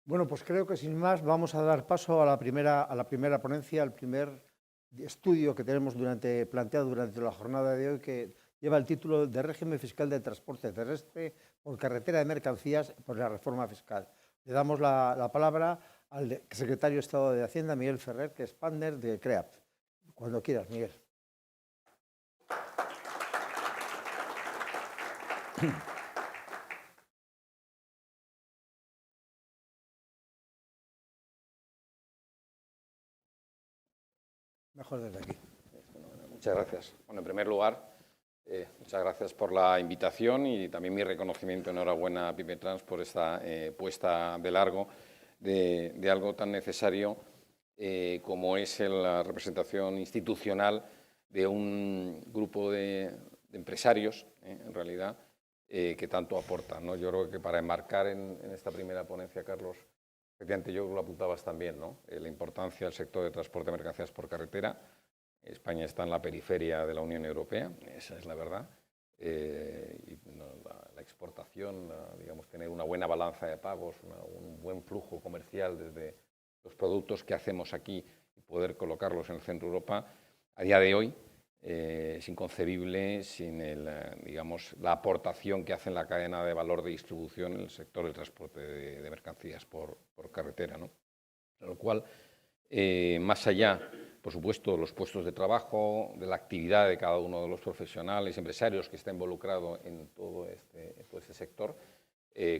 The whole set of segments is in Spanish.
Bueno, pues creo que sin más vamos a dar paso a la primera ponencia, al primer estudio que tenemos planteado durante la jornada de hoy, que lleva el título de Régimen Fiscal del Transporte Terrestre por Carretera de Mercancías por la Reforma Fiscal. Le damos la palabra al secretario de Estado de Hacienda, Miguel Ferrer, que es partner de CREAP. Cuando quieras, Miguel. Mejor desde aquí. Muchas gracias. Bueno, en primer lugar, muchas gracias por la invitación y también mi reconocimiento, enhorabuena a Pipetrans por esta puesta de largo de algo tan necesario como es la representación institucional de un grupo de empresarios, en realidad, que tanto aportan, ¿no? Yo creo que para enmarcar en esta primera ponencia, Carlos, efectivamente yo lo apuntabas también, ¿no? La importancia del sector de transporte de mercancías por carretera. España está en la periferia de la Unión Europea, esa es la verdad. La exportación, digamos, tener una buena balanza de pagos, un buen flujo comercial desde los productos que hacemos aquí y poder colocarlos en el centro de Europa, a día de hoy es inconcebible sin digamos, la aportación que hace en la cadena de valor de distribución en el sector del transporte de mercancías por carretera, ¿no? Con lo cual, más allá, por supuesto, de los puestos de trabajo, de la actividad de cada uno de los profesionales, empresarios que está involucrado en todo este sector,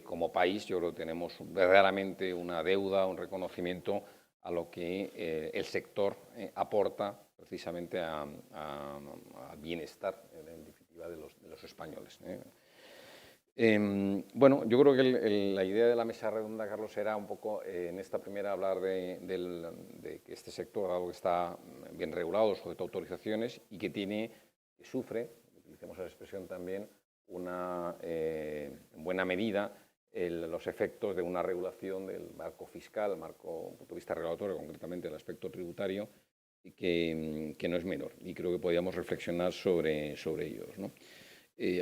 como país yo creo que tenemos verdaderamente una deuda, un reconocimiento a lo que el sector aporta precisamente al bienestar, en definitiva, de los españoles. Bueno, yo creo que la idea de la mesa redonda, Carlos, era un poco en esta primera hablar de que este sector, algo que está bien regulado, sujeto a autorizaciones y que sufre, utilicemos la expresión también, en buena medida los efectos de una regulación del marco fiscal, el marco, desde el punto de vista regulatorio, concretamente el aspecto tributario, y que no es menor. Y creo que podíamos reflexionar sobre ellos, ¿no?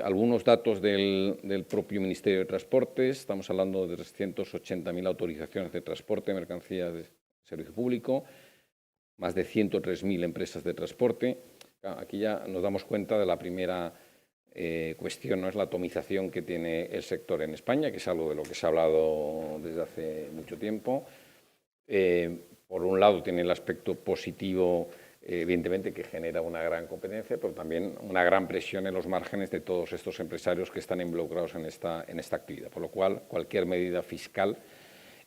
Algunos datos del propio Ministerio de Transportes. Estamos hablando de 380.000 autorizaciones de transporte de mercancías de servicio público, más de 103.000 empresas de transporte. Aquí ya nos damos cuenta de la primera cuestión, no es la atomización que tiene el sector en España, que es algo de lo que se ha hablado desde hace mucho tiempo. Por un lado tiene el aspecto positivo, evidentemente, que genera una gran competencia, pero también una gran presión en los márgenes de todos estos empresarios que están involucrados en esta actividad. Por lo cual, cualquier medida fiscal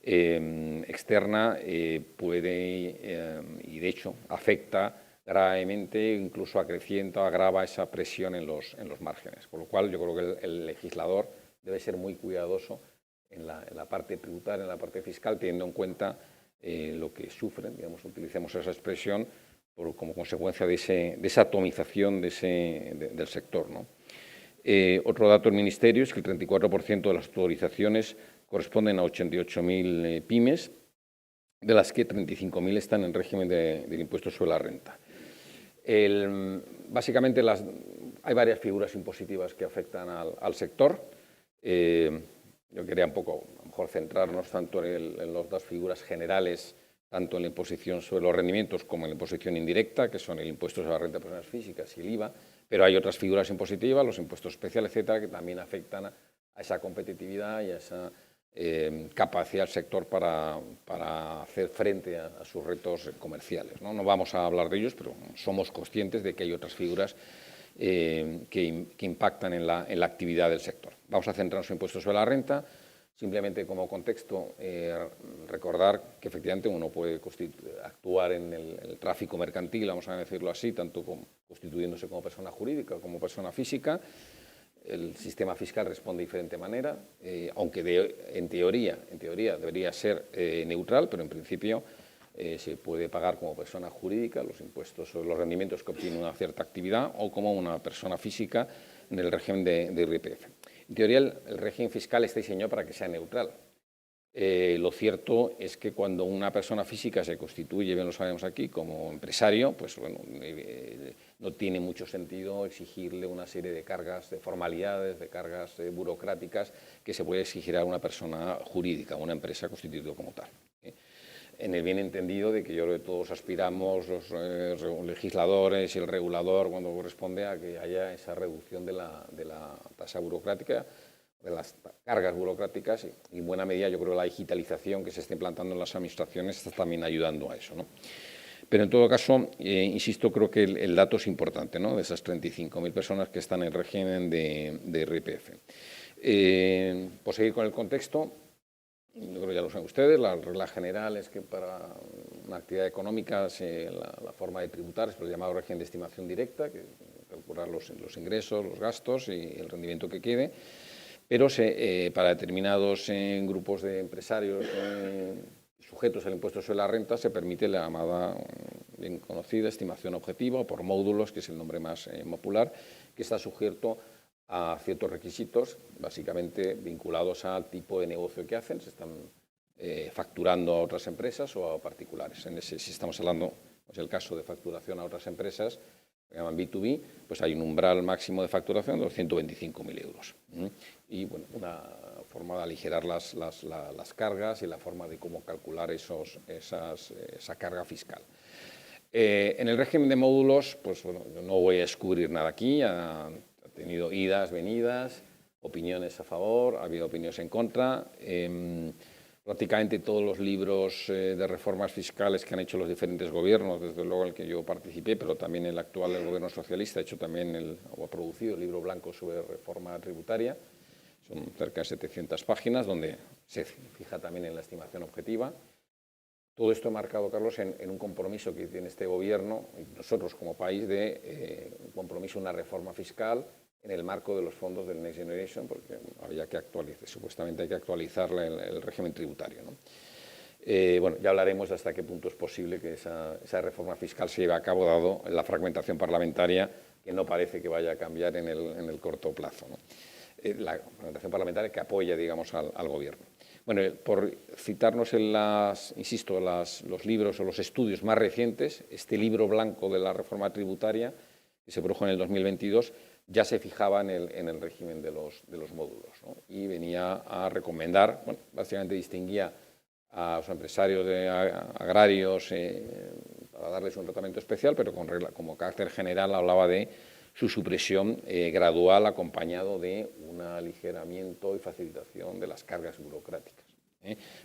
externa puede, y de hecho afecta gravemente, incluso acrecienta, agrava esa presión en los márgenes. Por lo cual, yo creo que el legislador debe ser muy cuidadoso en la parte tributaria, en la parte fiscal, teniendo en cuenta lo que sufren, digamos, utilicemos esa expresión, como consecuencia de esa atomización del sector, ¿no? Otro dato del Ministerio es que el 34% de las autorizaciones corresponden a 88.000 pymes, de las que 35.000 están en régimen del impuesto sobre la renta. Básicamente hay varias figuras impositivas que afectan al sector. Yo quería un poco, a lo mejor, centrarnos tanto en las dos figuras generales, tanto en la imposición sobre los rendimientos como en la imposición indirecta, que son el impuesto sobre la renta de personas físicas y el IVA, pero hay otras figuras impositivas, los impuestos especiales, etcétera, que también afectan a esa competitividad y a esa capacidad del sector para hacer frente a sus retos comerciales, ¿no? No vamos a hablar de ellos, pero somos conscientes de que hay otras figuras que impactan en la actividad del sector. Vamos a centrarnos en impuestos sobre la renta. Simplemente como contexto, recordar que efectivamente uno puede actuar en el tráfico mercantil, vamos a decirlo así, tanto constituyéndose como persona jurídica como persona física. El sistema fiscal responde de diferente manera, aunque en teoría debería ser neutral, pero en principio se puede pagar como persona jurídica los impuestos sobre los rendimientos que obtiene una cierta actividad o como una persona física en el régimen de IRPF. En teoría, el régimen fiscal está diseñado para que sea neutral. Lo cierto es que cuando una persona física se constituye, bien lo sabemos aquí, como empresario, pues bueno, no tiene mucho sentido exigirle una serie de cargas, de formalidades, de cargas burocráticas que se puede exigir a una persona jurídica, a una empresa constituida como tal. En el bien entendido de que yo creo que todos aspiramos, los legisladores y el regulador, cuando corresponde, a que haya esa reducción de la tasa burocrática, de las cargas burocráticas, y en buena medida yo creo que la digitalización que se está implantando en las administraciones está también ayudando a eso, ¿no? Pero en todo caso, insisto, creo que el dato es importante, ¿no?, de esas 35.000 personas que están en régimen de IRPF. Por seguir con el contexto, yo creo que ya lo saben ustedes, la regla general es que para una actividad económica la forma de tributar es el llamado régimen de estimación directa, que calcula los ingresos, los gastos y el rendimiento que quede, pero para determinados grupos de empresarios sujetos al impuesto sobre la renta se permite la llamada, bien conocida, estimación objetiva, o por módulos, que es el nombre más popular, que está sujeto a ciertos requisitos, básicamente vinculados al tipo de negocio que hacen, se están facturando a otras empresas o a particulares. Si estamos hablando, es el caso de facturación a otras empresas, que llaman B2B, pues hay un umbral máximo de facturación de los 125.000 euros. Y bueno, una forma de aligerar las cargas y la forma de cómo calcular esa carga fiscal. En el régimen de módulos, pues bueno, yo no voy a descubrir nada aquí, ha tenido idas, venidas, opiniones a favor, ha habido opiniones en contra. Prácticamente todos los libros de reformas fiscales que han hecho los diferentes gobiernos, desde luego el que yo participé, pero también el actual del gobierno socialista, ha hecho también o ha producido el libro blanco sobre reforma tributaria. Son cerca de 700 páginas, donde se fija también en la estimación objetiva. Todo esto marcado, Carlos, en un compromiso que tiene este gobierno y nosotros como país de un compromiso, una reforma fiscal en el marco de los fondos del Next Generation, porque había que actualizar, supuestamente hay que actualizar el régimen tributario, ¿no? Bueno, ya hablaremos de hasta qué punto es posible que esa reforma fiscal se lleve a cabo, dado la fragmentación parlamentaria, que no parece que vaya a cambiar en el corto plazo, ¿no? La fragmentación parlamentaria que apoya, digamos, al gobierno. Bueno, por citarnos insisto, los libros o los estudios más recientes, este libro blanco de la reforma tributaria, que se produjo en el 2022, ya se fijaba en el régimen de los módulos, ¿no? Y venía a recomendar, bueno, básicamente distinguía a los empresarios agrarios para darles un tratamiento especial, pero como carácter general hablaba de su supresión gradual, acompañado de un aligeramiento y facilitación de las cargas burocráticas.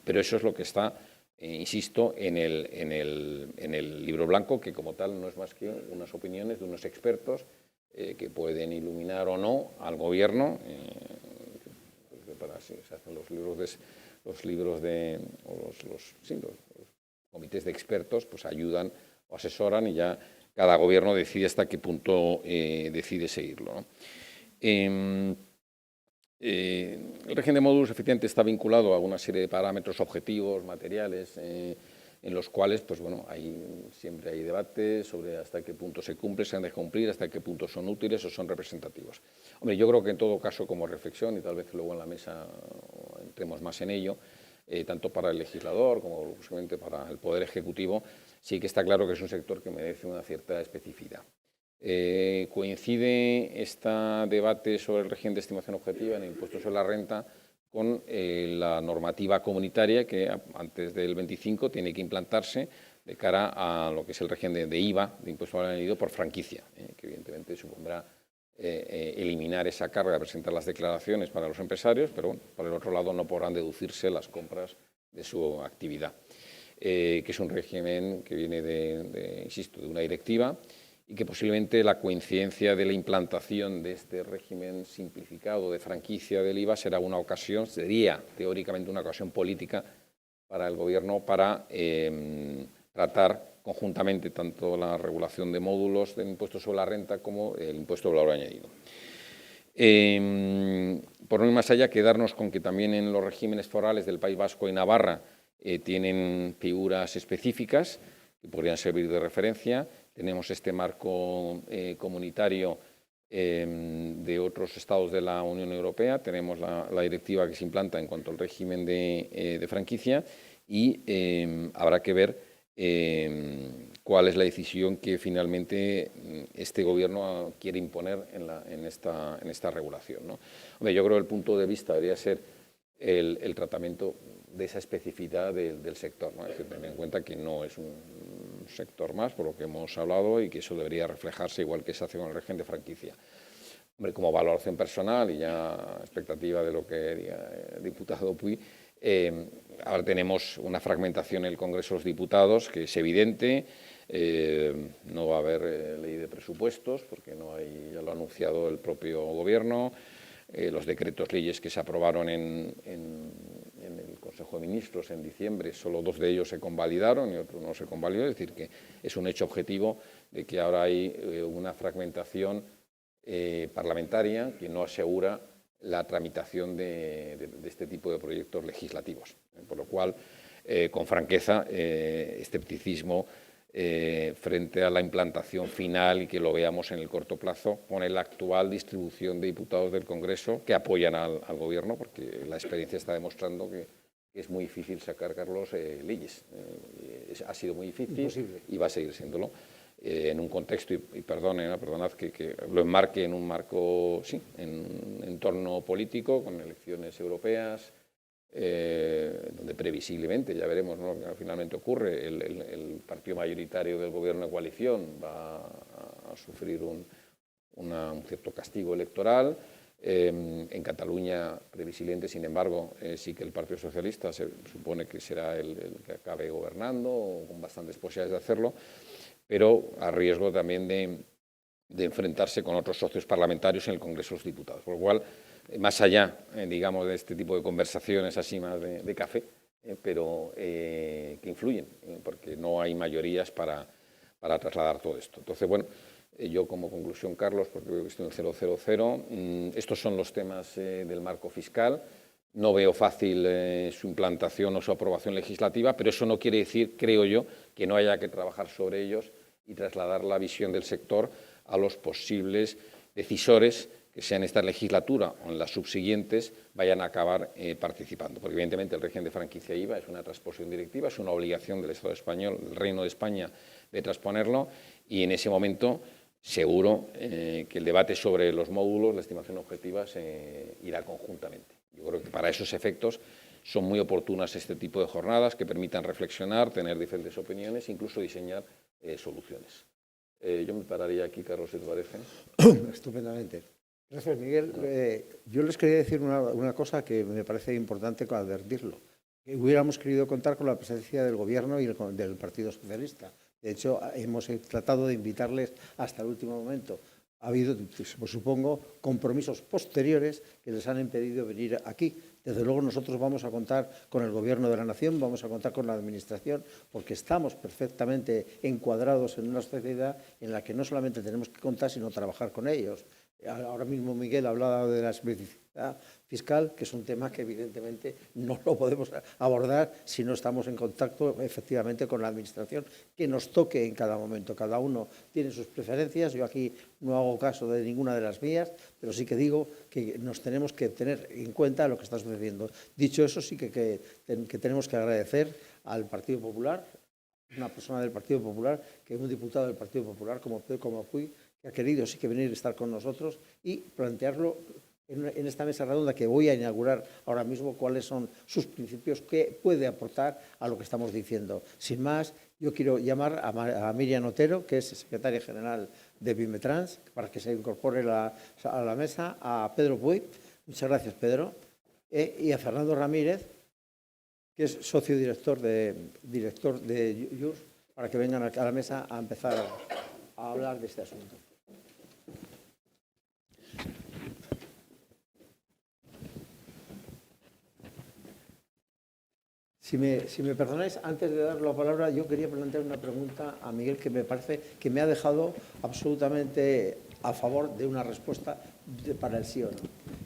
Pero eso es lo que está, insisto, en el libro blanco, que como tal no es más que unas opiniones de unos expertos que pueden iluminar o no al gobierno, para así se hacen los comités de expertos, pues ayudan o asesoran, y ya cada gobierno decide hasta qué punto decide seguirlo, ¿no? El régimen de módulos efectivamente está vinculado a una serie de parámetros objetivos, materiales, en los cuales, pues bueno, siempre hay debates sobre hasta qué punto se cumple, se han de cumplir, hasta qué punto son útiles o son representativos. Hombre, yo creo que en todo caso, como reflexión, y tal vez luego en la mesa entremos más en ello, tanto para el legislador como posiblemente para el Poder Ejecutivo, sí que está claro que es un sector que merece una cierta especificidad. Coincide este debate sobre el régimen de estimación objetiva en el impuesto sobre la renta con la normativa comunitaria que antes del 25 tiene que implantarse de cara a lo que es el régimen de IVA, de impuesto al valor añadido por franquicia, que evidentemente supondrá eliminar esa carga de presentar las declaraciones para los empresarios, pero bueno, por el otro lado no podrán deducirse las compras de su actividad, que es un régimen que viene insisto, de una directiva, y que posiblemente la coincidencia de la implantación de este régimen simplificado de franquicia del IVA sería teóricamente una ocasión política para el Gobierno para tratar conjuntamente tanto la regulación de módulos del impuesto sobre la renta como el impuesto de valor añadido. Por no ir más allá, quedarnos con que también en los regímenes forales del País Vasco y Navarra tienen figuras específicas que podrían servir de referencia. Tenemos este marco comunitario de otros estados de la Unión Europea. Tenemos la directiva que se implanta en cuanto al régimen de franquicia y habrá que ver cuál es la decisión que finalmente este Gobierno quiere imponer en esta regulación, ¿no? Hombre, yo creo que el punto de vista debería ser el tratamiento de esa especificidad del sector, ¿no? Es decir, tener en cuenta que no es un sector más, por lo que hemos hablado, y que eso debería reflejarse igual que se hace con el régimen de franquicia. Hombre, como valoración personal y ya expectativa de lo que diga el diputado Puy, ahora tenemos una fragmentación en el Congreso de los Diputados que es evidente. No va a haber ley de presupuestos porque no hay, ya lo ha anunciado el propio Gobierno. Los decretos leyes que se aprobaron en el Consejo de Ministros en diciembre, solo 2 de ellos se convalidaron y otro no se convalidó. Es decir, que es un hecho objetivo de que ahora hay una fragmentación parlamentaria que no asegura la tramitación de este tipo de proyectos legislativos. Por lo cual, con franqueza, escepticismo frente a la implantación final y que lo veamos en el corto plazo con la actual distribución de diputados del Congreso que apoyan al Gobierno, porque la experiencia está demostrando que es muy difícil sacar, Carlos, leyes. Ha sido muy difícil. Imposible. Y va a seguir siéndolo. En un contexto, y perdonad que lo enmarque en un marco, sí, en un entorno político, con elecciones europeas, donde previsiblemente, ya veremos, ¿no?, lo que finalmente ocurre, el partido mayoritario del Gobierno de coalición va a sufrir un cierto castigo electoral. En Cataluña, previsiblemente, sin embargo, sí que el Partido Socialista se supone que será el que acabe gobernando, con bastantes posibilidades de hacerlo, pero a riesgo también de enfrentarse con otros socios parlamentarios en el Congreso de los Diputados. Por lo cual, más allá, digamos, de este tipo de conversaciones así más de café, pero que influyen, porque no hay mayorías para trasladar todo esto. Entonces, bueno, yo como conclusión, Carlos, porque veo que estoy en el 000, estos son los temas del marco fiscal. No veo fácil su implantación o su aprobación legislativa, pero eso no quiere decir, creo yo, que no haya que trabajar sobre ellos y trasladar la visión del sector a los posibles decisores que sea en esta legislatura o en las subsiguientes vayan a acabar participando. Porque evidentemente el régimen de franquicia IVA es una transposición directiva, es una obligación del Estado español, del Reino de España, de transponerlo, y en ese momento seguro que el debate sobre los módulos, la estimación objetiva, se irá conjuntamente. Yo creo que para esos efectos son muy oportunas este tipo de jornadas que permitan reflexionar, tener diferentes opiniones, incluso diseñar soluciones. Yo me pararía aquí, Carlos, si te parece. Estupendamente. Gracias, Miguel. Yo les quería decir una cosa que me parece importante advertirlo. Que hubiéramos querido contar con la presencia del Gobierno y del Partido Socialista. De hecho, hemos tratado de invitarles hasta el último momento. Ha habido, pues, supongo, compromisos posteriores que les han impedido venir aquí. Desde luego nosotros vamos a contar con el Gobierno de la Nación, vamos a contar con la Administración, porque estamos perfectamente encuadrados en una sociedad en la que no solamente tenemos que contar, sino trabajar con ellos. Ahora mismo Miguel hablaba de la especificidad fiscal, que es un tema que evidentemente no lo podemos abordar si no estamos en contacto efectivamente con la Administración, que nos toque en cada momento. Cada uno tiene sus preferencias. Yo aquí no hago caso de ninguna de las mías, pero sí que digo que nos tenemos que tener en cuenta lo que está sucediendo. Dicho eso, sí que tenemos que agradecer al Partido Popular, una persona del Partido Popular, que es un diputado del Partido Popular como Puy, que ha querido sí que venir a estar con nosotros y plantearlo en esta mesa redonda que voy a inaugurar ahora mismo, cuáles son sus principios, qué puede aportar a lo que estamos diciendo. Sin más, yo quiero llamar a Miriam Otero, que es secretaria general de Bimetrans, para que se incorpore a la mesa, a Pedro Puy, muchas gracias, Pedro, y a Fernando Ramírez, que es socio director de IURS, para que vengan a la mesa a empezar a hablar de este asunto. Si me perdonáis, antes de dar la palabra, yo quería plantear una pregunta a Miguel que me parece que me ha dejado absolutamente a favor de una respuesta para el sí o no.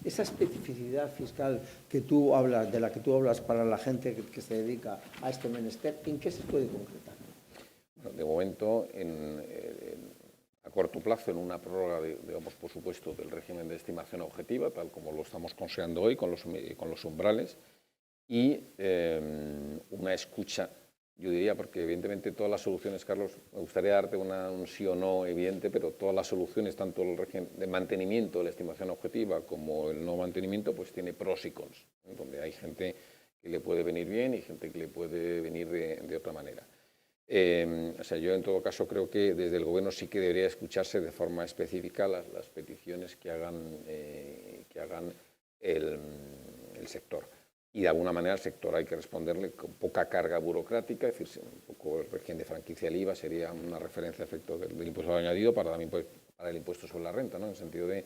Esa especificidad fiscal que tú hablas, de la que tú hablas para la gente que se dedica a este menester, ¿en qué se puede concretar? Bueno, de momento, a corto plazo en una prórroga, digamos, por supuesto, del régimen de estimación objetiva, tal como lo estamos considerando hoy con los umbrales, y una escucha, yo diría, porque evidentemente todas las soluciones, Carlos, me gustaría darte un sí o no evidente, pero todas las soluciones, tanto el régimen de mantenimiento de la estimación objetiva como el no mantenimiento, pues tiene pros y cons, ¿no? Donde hay gente que le puede venir bien y gente que le puede venir de otra manera. O sea, yo en todo caso creo que desde el Gobierno sí que debería escucharse de forma específica las peticiones que hagan el sector. Y de alguna manera al sector hay que responderle con poca carga burocrática, es decir, un poco el régimen de franquicia del IVA sería una referencia a efecto del impuesto añadido para el impuesto sobre la renta, ¿no? En el sentido de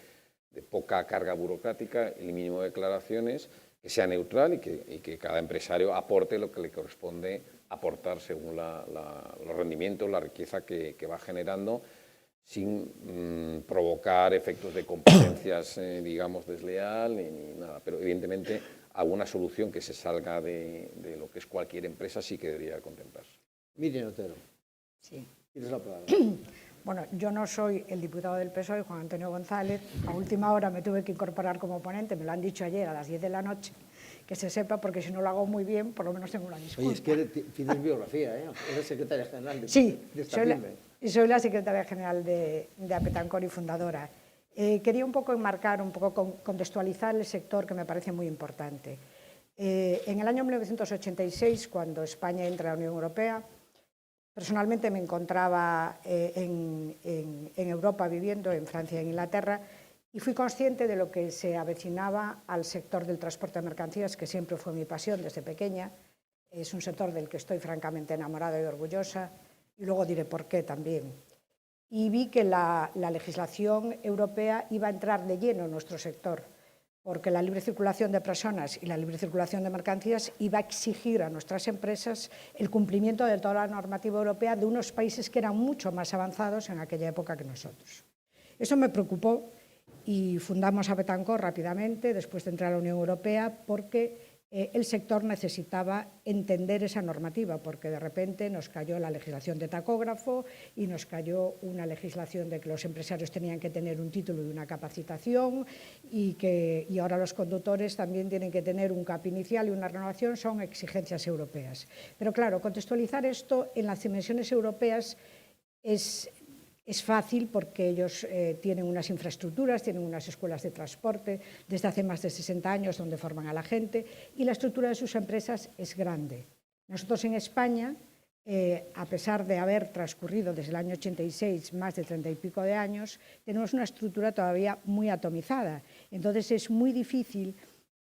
poca carga burocrática, el mínimo de declaraciones, que sea neutral y que cada empresario aporte lo que le corresponde aportar según los rendimientos, la riqueza que va generando, sin provocar efectos de competencias, digamos, desleal ni nada. Pero evidentemente alguna solución que se salga de lo que es cualquier empresa sí que debería contemplarse. Miriam Otero. Sí. Tienes la palabra. Bueno, yo no soy el diputado del PSOE, Juan Antonio González. A última hora me tuve que incorporar como ponente, me lo han dicho ayer a las 10 de la noche, que se sepa, porque si no lo hago muy bien, por lo menos tengo una disculpa. Oye, es que tienes biografía, ¿eh? Eres secretaria general de esta pyme. Soy la secretaria general de Apetancor y fundadora. Quería un poco enmarcar, un poco contextualizar el sector, que me parece muy importante. En el año 1986, cuando España entra a la Unión Europea, personalmente me encontraba en Europa viviendo, en Francia e en Inglaterra, y fui consciente de lo que se avecinaba al sector del transporte de mercancías, que siempre fue mi pasión desde pequeña. Es un sector del que estoy francamente enamorada y orgullosa, y luego diré por qué también. Y vi que la legislación europea iba a entrar de lleno en nuestro sector, porque la libre circulación de personas y la libre circulación de mercancías iba a exigir a nuestras empresas el cumplimiento de toda la normativa europea de unos países que eran mucho más avanzados en aquella época que nosotros. Eso me preocupó y fundamos Apetancor rápidamente después de entrar a la Unión Europea, porque el sector necesitaba entender esa normativa, porque de repente nos cayó la legislación de tacógrafo y nos cayó una legislación de que los empresarios tenían que tener un título y una capacitación, y ahora los conductores también tienen que tener un CAP inicial y una renovación, son exigencias europeas. Pero claro, contextualizar esto en las dimensiones europeas es fácil, porque ellos tienen unas infraestructuras, tienen unas escuelas de transporte desde hace más de 60 años donde forman a la gente, y la estructura de sus empresas es grande. Nosotros en España, a pesar de haber transcurrido desde el año 86 más de 30 y pico de años, tenemos una estructura todavía muy atomizada. Entonces es muy difícil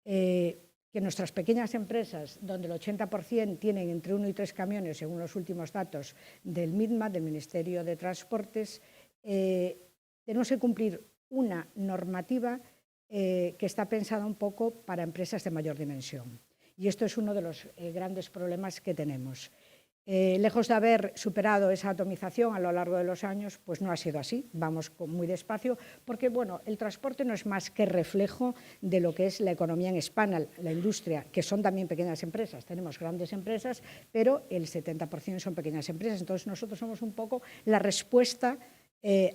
que nuestras pequeñas empresas, donde el 80% tienen entre 1 y 3 camiones, según los últimos datos del MITMA, del Ministerio de Transportes, tenemos que cumplir una normativa que está pensada un poco para empresas de mayor dimensión. Y esto es uno de los grandes problemas que tenemos. Lejos de haber superado esa atomización a lo largo de los años, pues no ha sido así, vamos muy despacio, porque bueno, el transporte no es más que reflejo de lo que es la economía en España, la industria, que son también pequeñas empresas. Tenemos grandes empresas, pero el 70% son pequeñas empresas, entonces nosotros somos un poco la respuesta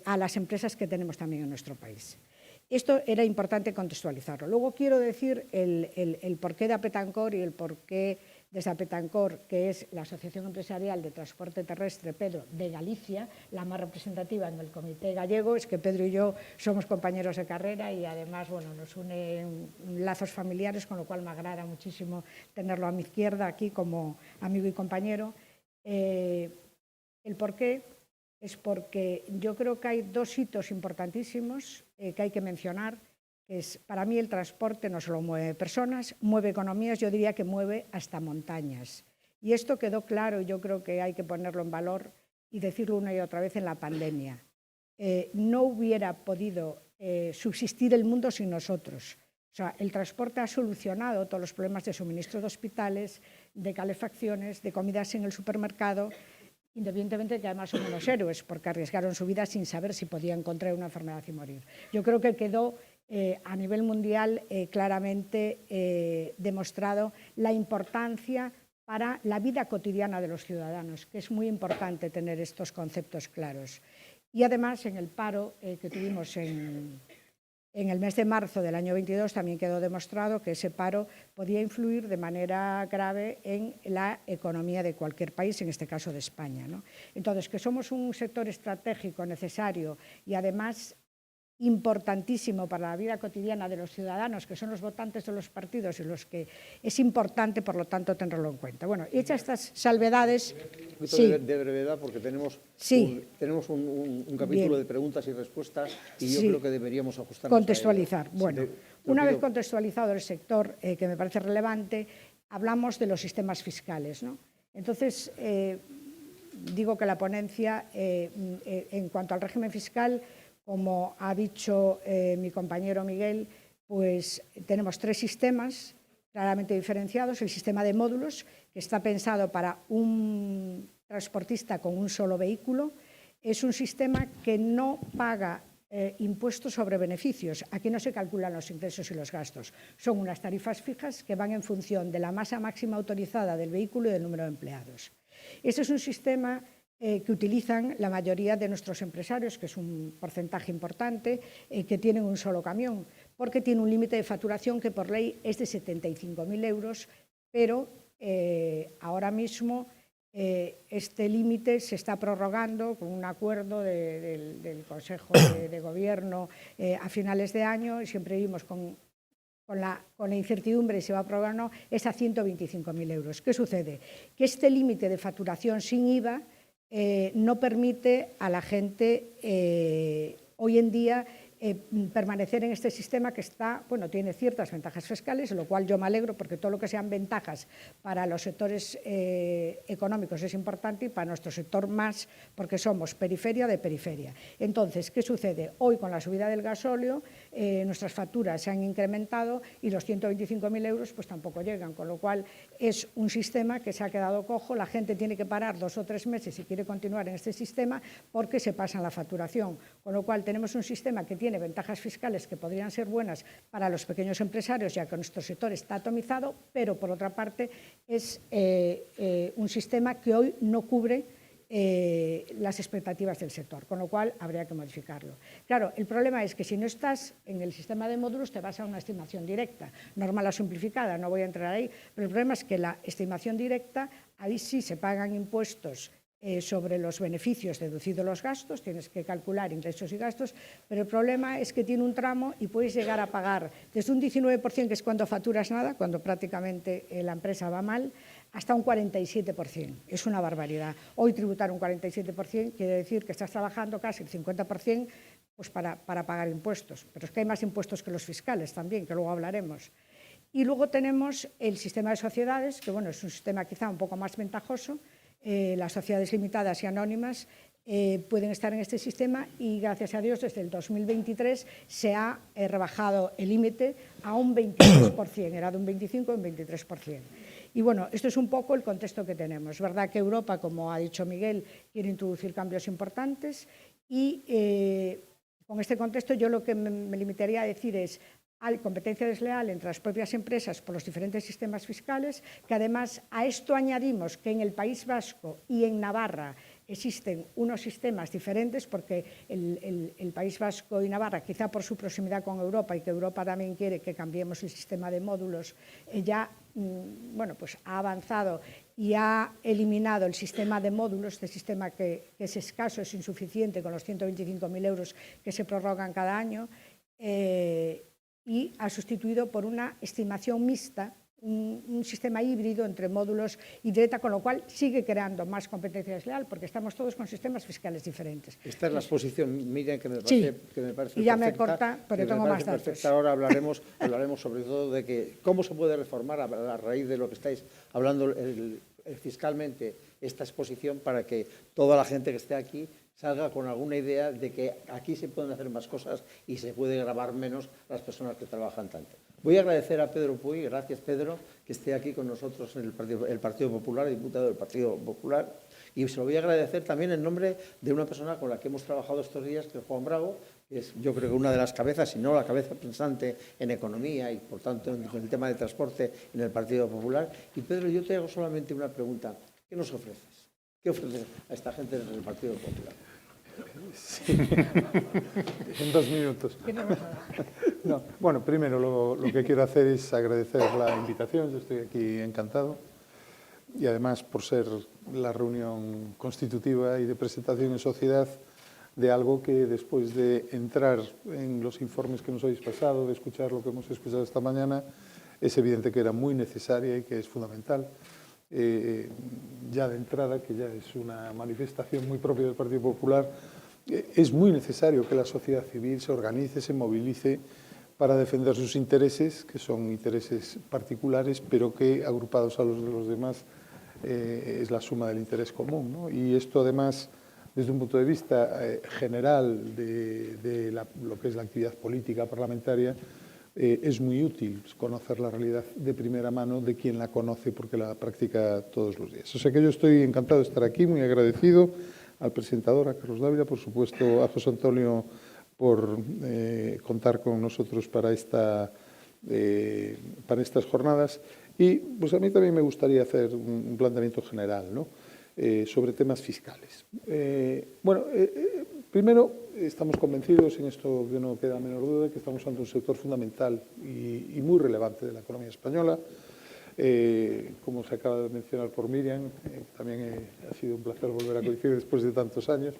a las empresas que tenemos también en nuestro país. Esto era importante contextualizarlo. Luego quiero decir el porqué de Apetancor y el porqué desde Apetancor, que es la Asociación Empresarial de Transporte Terrestre, Pedro, de Galicia, la más representativa en el comité gallego. Es que Pedro y yo somos compañeros de carrera y además bueno, nos unen lazos familiares, con lo cual me agrada muchísimo tenerlo a mi izquierda aquí como amigo y compañero. El porqué es porque yo creo que hay dos hitos importantísimos que hay que mencionar. Para mí el transporte no solo mueve personas, mueve economías, yo diría que mueve hasta montañas. Y esto quedó claro, y yo creo que hay que ponerlo en valor y decirlo una y otra vez en la pandemia. No hubiera podido subsistir el mundo sin nosotros. O sea, el transporte ha solucionado todos los problemas de suministro de hospitales, de calefacciones, de comidas en el supermercado, independientemente de que además son unos héroes, porque arriesgaron su vida sin saber si podían contraer una enfermedad y morir. Yo creo que quedó a nivel mundial claramente demostrado la importancia para la vida cotidiana de los ciudadanos, que es muy importante tener estos conceptos claros. Y además, en el paro que tuvimos en el mes de marzo del año 22 también quedó demostrado que ese paro podía influir de manera grave en la economía de cualquier país, en este caso de España, ¿no? Entonces, que somos un sector estratégico, necesario y además importantísimo para la vida cotidiana de los ciudadanos, que son los votantes de los partidos y los que es importante, por lo tanto, tenerlo en cuenta. Bueno, hechas estas salvedades... Un poquito de brevedad, porque tenemos un capítulo de preguntas y respuestas y yo creo que deberíamos ajustarnos contextualizar. A ello. Bueno, una vez contextualizado el sector, que me parece relevante, hablamos de los sistemas fiscales, ¿no? Entonces, digo que la ponencia, en cuanto al régimen fiscal, como ha dicho mi compañero Miguel, pues tenemos 3 sistemas claramente diferenciados. El sistema de módulos, que está pensado para un transportista con un solo vehículo, es un sistema que no paga impuestos sobre beneficios. Aquí no se calculan los ingresos y los gastos. Son unas tarifas fijas que van en función de la masa máxima autorizada del vehículo y del número de empleados. Este es un sistema que utilizan la mayoría de nuestros empresarios, que es un porcentaje importante, que tienen un solo camión, porque tiene un límite de facturación que por ley es de 75.000 euros, pero ahora mismo este límite se está prorrogando con un acuerdo del Consejo de Gobierno a finales de año, y siempre vimos con la incertidumbre si va a aprobar o no, es a 125.000 euros. ¿Qué sucede? Que este límite de facturación sin IVA no permite a la gente hoy en día permanecer en este sistema que está, bueno, tiene ciertas ventajas fiscales, de lo cual yo me alegro, porque todo lo que sean ventajas para los sectores económicos es importante, y para nuestro sector más, porque somos periferia de periferia. Entonces, ¿qué sucede? Hoy, con la subida del gasóleo, nuestras facturas se han incrementado y los 125.000 euros pues tampoco llegan, con lo cual es un sistema que se ha quedado cojo. La gente tiene que parar 2 o 3 meses si quiere continuar en este sistema, porque se pasa la facturación, con lo cual tenemos un sistema que tiene ventajas fiscales que podrían ser buenas para los pequeños empresarios, ya que nuestro sector está atomizado, pero por otra parte es un sistema que hoy no cubre las expectativas del sector, con lo cual habría que modificarlo. Claro, el problema es que si no estás en el sistema de módulos te vas a una estimación directa, normal o simplificada, no voy a entrar ahí, pero el problema es que la estimación directa, ahí sí se pagan impuestos sobre los beneficios deducidos los gastos, tienes que calcular ingresos y gastos, pero el problema es que tiene un tramo y puedes llegar a pagar desde un 19%, que es cuando facturas nada, cuando prácticamente la empresa va mal, hasta un 47%. Es una barbaridad. Hoy tributar un 47% quiere decir que estás trabajando casi el 50% pues para pagar impuestos, pero es que hay más impuestos que los fiscales también, que luego hablaremos. Y luego tenemos el sistema de sociedades, que bueno, es un sistema quizá un poco más ventajoso. Las sociedades limitadas y anónimas pueden estar en este sistema y, gracias a Dios, desde el 2023 se ha rebajado el límite a un 23%, era de un 25% a un 23%. Y bueno, esto es un poco el contexto que tenemos. Es verdad que Europa, como ha dicho Miguel, quiere introducir cambios importantes y con este contexto yo lo que me limitaría a decir es: hay competencia desleal entre las propias empresas por los diferentes sistemas fiscales, que además a esto añadimos que en el País Vasco y en Navarra existen unos sistemas diferentes, porque el País Vasco y Navarra, quizá por su proximidad con Europa y que Europa también quiere que cambiemos el sistema de módulos, ya bueno, pues ha avanzado y ha eliminado el sistema de módulos, este sistema que es escaso, es insuficiente con los 125.000 euros que se prorrogan cada año, y ha sustituido por una estimación mixta, un sistema híbrido entre módulos y directa, con lo cual sigue creando más competencia desleal, porque estamos todos con sistemas fiscales diferentes. Esta es la exposición, Miriam, que me parece y ya perfecta, me corta, pero tengo más datos. Perfecta. Ahora hablaremos sobre todo de que cómo se puede reformar a raíz de lo que estáis hablando fiscalmente esta exposición, para que toda la gente que esté aquí salga con alguna idea de que aquí se pueden hacer más cosas y se puede gravar menos a las personas que trabajan tanto. Voy a agradecer a Pedro Puy, gracias Pedro, que esté aquí con nosotros en el Partido Popular, diputado del Partido Popular, y se lo voy a agradecer también en nombre de una persona con la que hemos trabajado estos días, que es Juan Bravo, que es, yo creo que una de las cabezas, si no la cabeza pensante en economía y por tanto en el tema del transporte en el Partido Popular. Y Pedro, yo te hago solamente una pregunta: ¿qué nos ofreces? ¿Qué ofreces a esta gente del Partido Popular? Sí. En 2 minutos. No, bueno, primero lo que quiero hacer es agradecer la invitación. Yo estoy aquí encantado. Y además por ser la reunión constitutiva y de presentación en sociedad de algo que después de entrar en los informes que nos habéis pasado, de escuchar lo que hemos escuchado esta mañana, es evidente que era muy necesaria y que es fundamental. Ya de entrada, que ya es una manifestación muy propia del Partido Popular, es muy necesario que la sociedad civil se organice, se movilice para defender sus intereses, que son intereses particulares, pero que agrupados a los de los demás es la suma del interés común, ¿no? Y esto además, desde un punto de vista general de lo que es la actividad política parlamentaria, es muy útil conocer la realidad de primera mano de quien la conoce porque la practica todos los días. O sea que yo estoy encantado de estar aquí, muy agradecido al presentador, a Carlos Dávila, por supuesto a José Antonio por contar con nosotros para estas jornadas. Y pues a mí también me gustaría hacer un planteamiento general, ¿no? Sobre temas fiscales. Primero, estamos convencidos, en esto que no queda menor duda, que estamos ante un sector fundamental y muy relevante de la economía española. Como se acaba de mencionar por Miriam, también ha sido un placer volver a coincidir después de tantos años.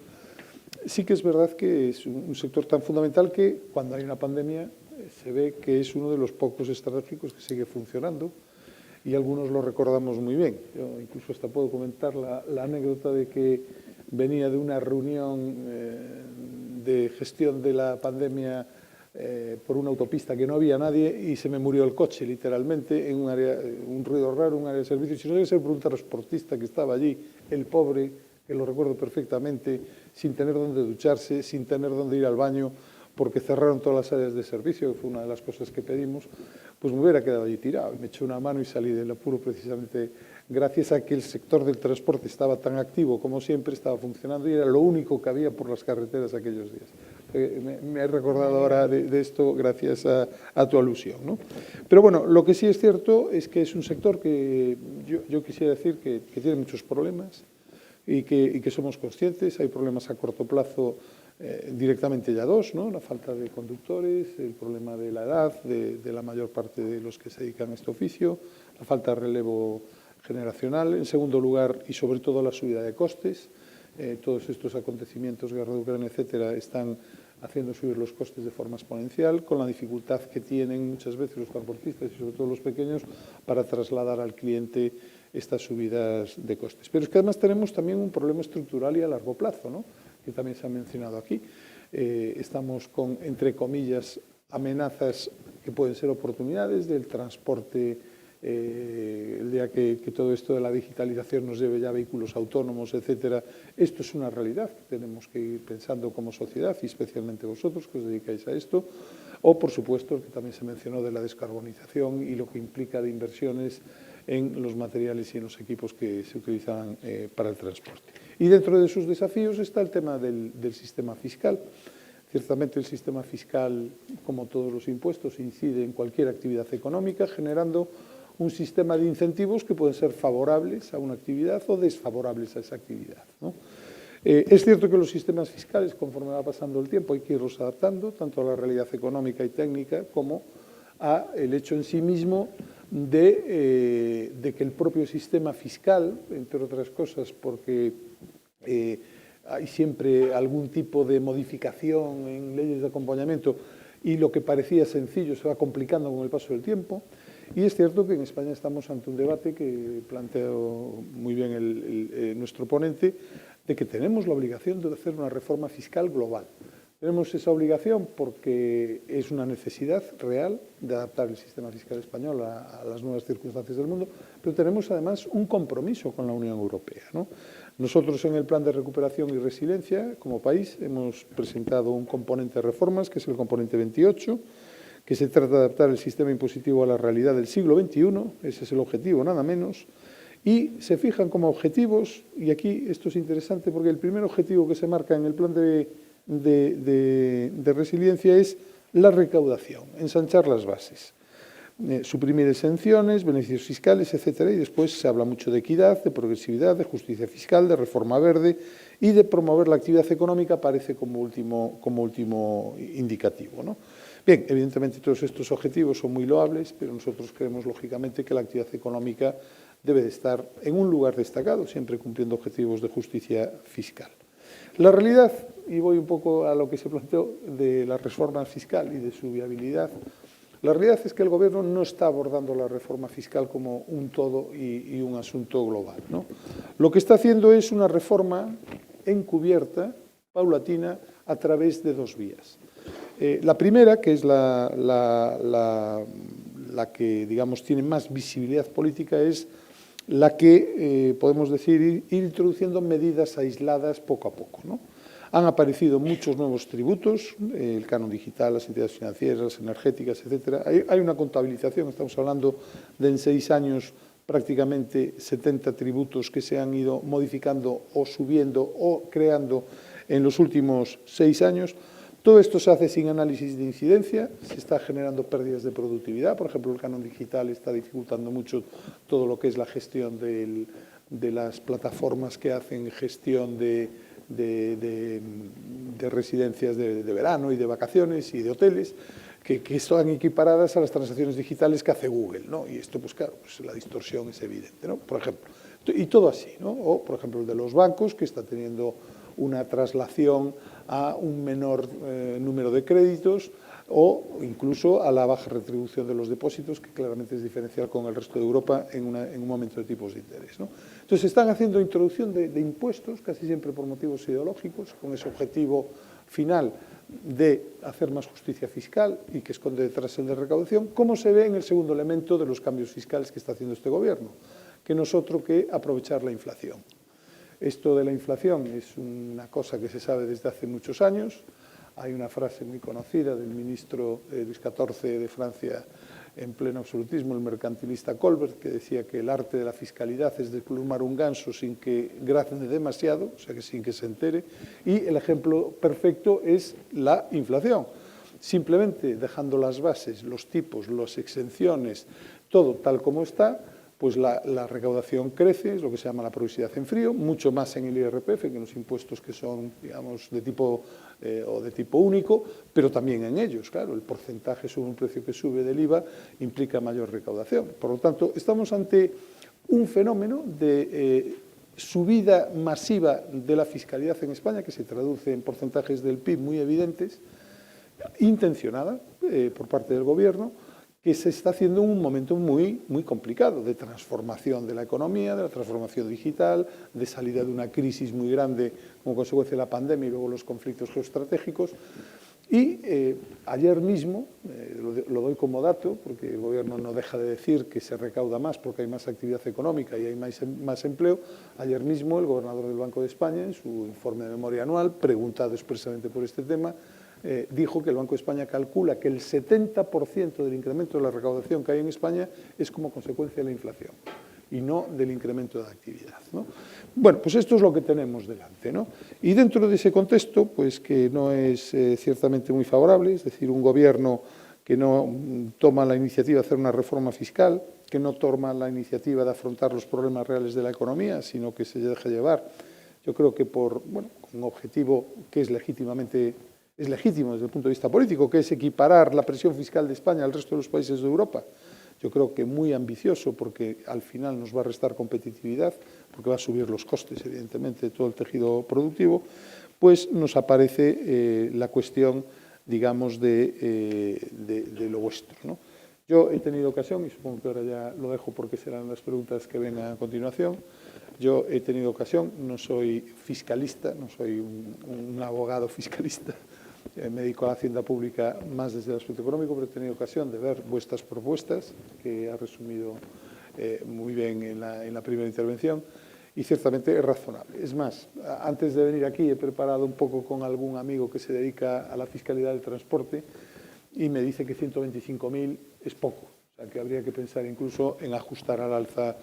Sí que es verdad que es un sector tan fundamental que cuando hay una pandemia se ve que es uno de los pocos estratégicos que sigue funcionando y algunos lo recordamos muy bien. Yo incluso hasta puedo comentar la anécdota de que venía de una reunión de gestión de la pandemia por una autopista que no había nadie y se me murió el coche, literalmente, en un área, un ruido raro, un área de servicio. Si no debe ser por un transportista que estaba allí, el pobre, que lo recuerdo perfectamente, sin tener dónde ducharse, sin tener dónde ir al baño, porque cerraron todas las áreas de servicio, que fue una de las cosas que pedimos, pues me hubiera quedado allí tirado. Me eché una mano y salí del apuro precisamente gracias a que el sector del transporte estaba tan activo como siempre, estaba funcionando y era lo único que había por las carreteras aquellos días. Me he recordado ahora de esto gracias a tu alusión, ¿no? Pero bueno, lo que sí es cierto es que es un sector que yo quisiera decir que tiene muchos problemas y que somos conscientes. Hay problemas a corto plazo, directamente ya dos, ¿no? La falta de conductores, el problema de la edad de la mayor parte de los que se dedican a este oficio, la falta de relevo generacional. En segundo lugar, y sobre todo, la subida de costes. Todos estos acontecimientos, guerra de Ucrania, etcétera, están haciendo subir los costes de forma exponencial, con la dificultad que tienen muchas veces los transportistas y sobre todo los pequeños para trasladar al cliente estas subidas de costes. Pero es que además tenemos también un problema estructural y a largo plazo, ¿no? Que también se ha mencionado aquí. Estamos con, entre comillas, amenazas que pueden ser oportunidades del transporte. El día que todo esto de la digitalización nos lleve ya a vehículos autónomos, etcétera, esto es una realidad que tenemos que ir pensando como sociedad y especialmente vosotros que os dedicáis a esto, o por supuesto el que también se mencionó de la descarbonización y lo que implica de inversiones en los materiales y en los equipos que se utilizan para el transporte. Y dentro de sus desafíos está el tema del sistema fiscal. Ciertamente el sistema fiscal, como todos los impuestos, incide en cualquier actividad económica, generando un sistema de incentivos que pueden ser favorables a una actividad o desfavorables a esa actividad, ¿no? Es cierto que los sistemas fiscales, conforme va pasando el tiempo, hay que irlos adaptando, tanto a la realidad económica y técnica como al hecho en sí mismo de que el propio sistema fiscal, entre otras cosas, porque hay siempre algún tipo de modificación en leyes de acompañamiento y lo que parecía sencillo se va complicando con el paso del tiempo. Y es cierto que en España estamos ante un debate que planteó muy bien nuestro ponente, de que tenemos la obligación de hacer una reforma fiscal global. Tenemos esa obligación porque es una necesidad real de adaptar el sistema fiscal español a las nuevas circunstancias del mundo, pero tenemos además un compromiso con la Unión Europea, ¿no? Nosotros en el Plan de Recuperación y Resiliencia, como país, hemos presentado un componente de reformas, que es el componente 28, que se trata de adaptar el sistema impositivo a la realidad del siglo XXI, ese es el objetivo, nada menos, y se fijan como objetivos, y aquí esto es interesante porque el primer objetivo que se marca en el Plan de Resiliencia es la recaudación, ensanchar las bases. suprimir exenciones, beneficios fiscales, etcétera, y después se habla mucho de equidad, de progresividad, de justicia fiscal, de reforma verde y de promover la actividad económica, aparece como último indicativo, ¿no? Bien, evidentemente todos estos objetivos son muy loables, pero nosotros creemos, lógicamente, que la actividad económica debe de estar en un lugar destacado, siempre cumpliendo objetivos de justicia fiscal. La realidad, y voy un poco a lo que se planteó de la reforma fiscal y de su viabilidad, la realidad es que el Gobierno no está abordando la reforma fiscal como un todo y un asunto global, ¿no? Lo que está haciendo es una reforma encubierta, paulatina, a través de dos vías. La primera, que es la que, digamos, tiene más visibilidad política, es la que, podemos decir, ir introduciendo medidas aisladas poco a poco, ¿no? Han aparecido muchos nuevos tributos, el canon digital, las entidades financieras, las energéticas, etcétera. Hay una contabilización, estamos hablando de en 6 años prácticamente 70 tributos que se han ido modificando o subiendo o creando en los últimos 6 años. Todo esto se hace sin análisis de incidencia, se está generando pérdidas de productividad. Por ejemplo, el canon digital está dificultando mucho todo lo que es la gestión de las plataformas que hacen gestión de residencias de verano y de vacaciones y de hoteles, que están equiparadas a las transacciones digitales que hace Google, ¿no? Y esto, pues claro, pues la distorsión es evidente, ¿no? Por ejemplo, y todo así, ¿no? O, por ejemplo, el de los bancos, que está teniendo una traslación a un menor número de créditos, o incluso a la baja retribución de los depósitos, que claramente es diferencial con el resto de Europa en un momento de tipos de interés, ¿no? Entonces, están haciendo introducción de impuestos, casi siempre por motivos ideológicos, con ese objetivo final de hacer más justicia fiscal y que esconde detrás el de recaudación, como se ve en el segundo elemento de los cambios fiscales que está haciendo este Gobierno, que no es otro que aprovechar la inflación. Esto de la inflación es una cosa que se sabe desde hace muchos años. Hay una frase muy conocida del ministro Luis XIV de Francia en pleno absolutismo, el mercantilista Colbert, que decía que el arte de la fiscalidad es desplumar un ganso sin que grazne demasiado, o sea, que sin que se entere, y el ejemplo perfecto es la inflación. Simplemente dejando las bases, los tipos, las exenciones, todo tal como está, pues la recaudación crece, es lo que se llama la progresividad en frío, mucho más en el IRPF que en los impuestos que son, digamos, de tipo único, pero también en ellos, claro, el porcentaje sobre un precio que sube del IVA implica mayor recaudación. Por lo tanto, estamos ante un fenómeno de subida masiva de la fiscalidad en España, que se traduce en porcentajes del PIB muy evidentes, intencionada por parte del Gobierno, que se está haciendo en un momento muy, muy complicado de transformación de la economía, de la transformación digital, de salida de una crisis muy grande como consecuencia de la pandemia y luego los conflictos geoestratégicos. Y ayer mismo, lo doy como dato, porque el Gobierno no deja de decir que se recauda más porque hay más actividad económica y hay más empleo, ayer mismo el gobernador del Banco de España, en su informe de memoria anual, preguntado expresamente por este tema, dijo que el Banco de España calcula que el 70% del incremento de la recaudación que hay en España es como consecuencia de la inflación y no del incremento de actividad, ¿no? Bueno, pues esto es lo que tenemos delante, ¿no? Y dentro de ese contexto, pues que no es ciertamente muy favorable, es decir, un Gobierno que no toma la iniciativa de hacer una reforma fiscal, que no toma la iniciativa de afrontar los problemas reales de la economía, sino que se deja llevar, yo creo que por un objetivo que es legítimo desde el punto de vista político, que es equiparar la presión fiscal de España al resto de los países de Europa. Yo creo que muy ambicioso, porque al final nos va a restar competitividad, porque va a subir los costes, evidentemente, de todo el tejido productivo, pues nos aparece la cuestión, digamos, de lo vuestro, ¿no? Yo he tenido ocasión, y supongo que ahora ya lo dejo porque serán las preguntas que vengan a continuación, yo he tenido ocasión, no soy fiscalista, no soy un abogado fiscalista, me dedico a la hacienda pública más desde el aspecto económico, pero he tenido ocasión de ver vuestras propuestas, que ha resumido muy bien en la primera intervención, y ciertamente es razonable. Es más, antes de venir aquí he preparado un poco con algún amigo que se dedica a la fiscalidad del transporte y me dice que 125.000 es poco, o sea que habría que pensar incluso en ajustar al alza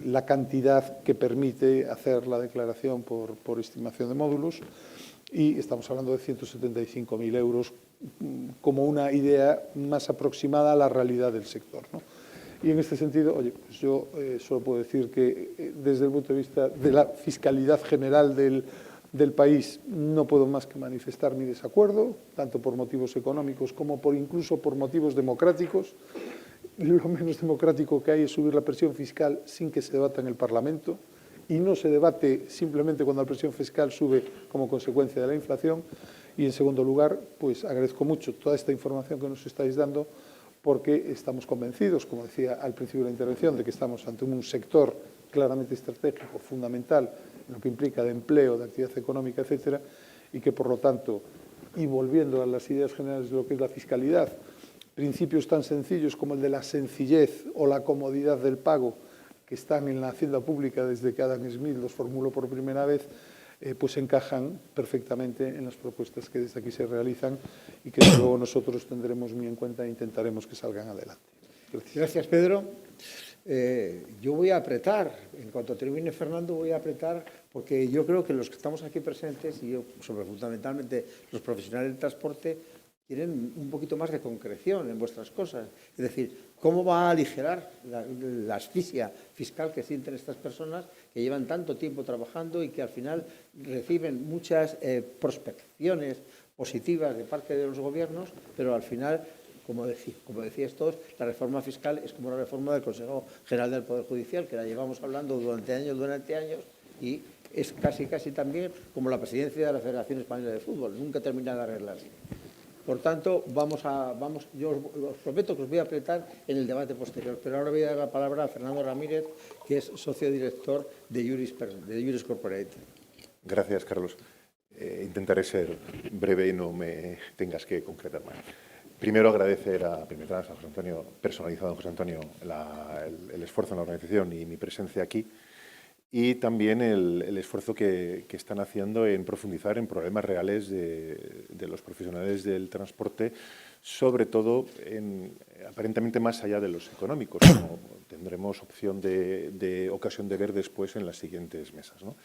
la cantidad que permite hacer la declaración por estimación de módulos, y estamos hablando de 175.000 euros como una idea más aproximada a la realidad del sector, ¿no? Y en este sentido, oye, pues yo solo puedo decir que desde el punto de vista de la fiscalidad general del país no puedo más que manifestar mi desacuerdo, tanto por motivos económicos como incluso por motivos democráticos. Lo menos democrático que hay es subir la presión fiscal sin que se debata en el Parlamento, y no se debate simplemente cuando la presión fiscal sube como consecuencia de la inflación. Y en segundo lugar, pues agradezco mucho toda esta información que nos estáis dando, porque estamos convencidos, como decía al principio de la intervención, de que estamos ante un sector claramente estratégico, fundamental, en lo que implica de empleo, de actividad económica, etcétera, y que por lo tanto, y volviendo a las ideas generales de lo que es la fiscalidad, principios tan sencillos como el de la sencillez o la comodidad del pago, que están en la hacienda pública desde que Adam Smith los formuló por primera vez, pues encajan perfectamente en las propuestas que desde aquí se realizan y que luego nosotros tendremos muy en cuenta e intentaremos que salgan adelante. Gracias. Gracias, Pedro. Yo voy a apretar, en cuanto termine Fernando, voy a apretar, porque yo creo que los que estamos aquí presentes, y yo, fundamentalmente los profesionales del transporte, tienen un poquito más de concreción en vuestras cosas. Es decir, ¿cómo va a aligerar la asfixia fiscal que sienten estas personas que llevan tanto tiempo trabajando y que al final reciben muchas prospecciones positivas de parte de los gobiernos, pero al final, como decíais todos, la reforma fiscal es como la reforma del Consejo General del Poder Judicial, que la llevamos hablando durante años, y es casi también como la presidencia de la Federación Española de Fútbol, nunca termina de arreglarse. Por tanto, yo os prometo que os voy a apretar en el debate posterior, pero ahora voy a dar la palabra a Fernando Ramírez, que es socio director de Juris Corporate. Gracias, Carlos. Intentaré ser breve y no me tengas que concretar más. Primero, agradecer a Pimetrans, a José Antonio, personalizado en José Antonio, el esfuerzo en la organización y mi presencia aquí, y también el esfuerzo que están haciendo en profundizar en problemas reales de los profesionales del transporte, sobre todo aparentemente más allá de los económicos, como tendremos ocasión de ver después en las siguientes mesas, ¿no?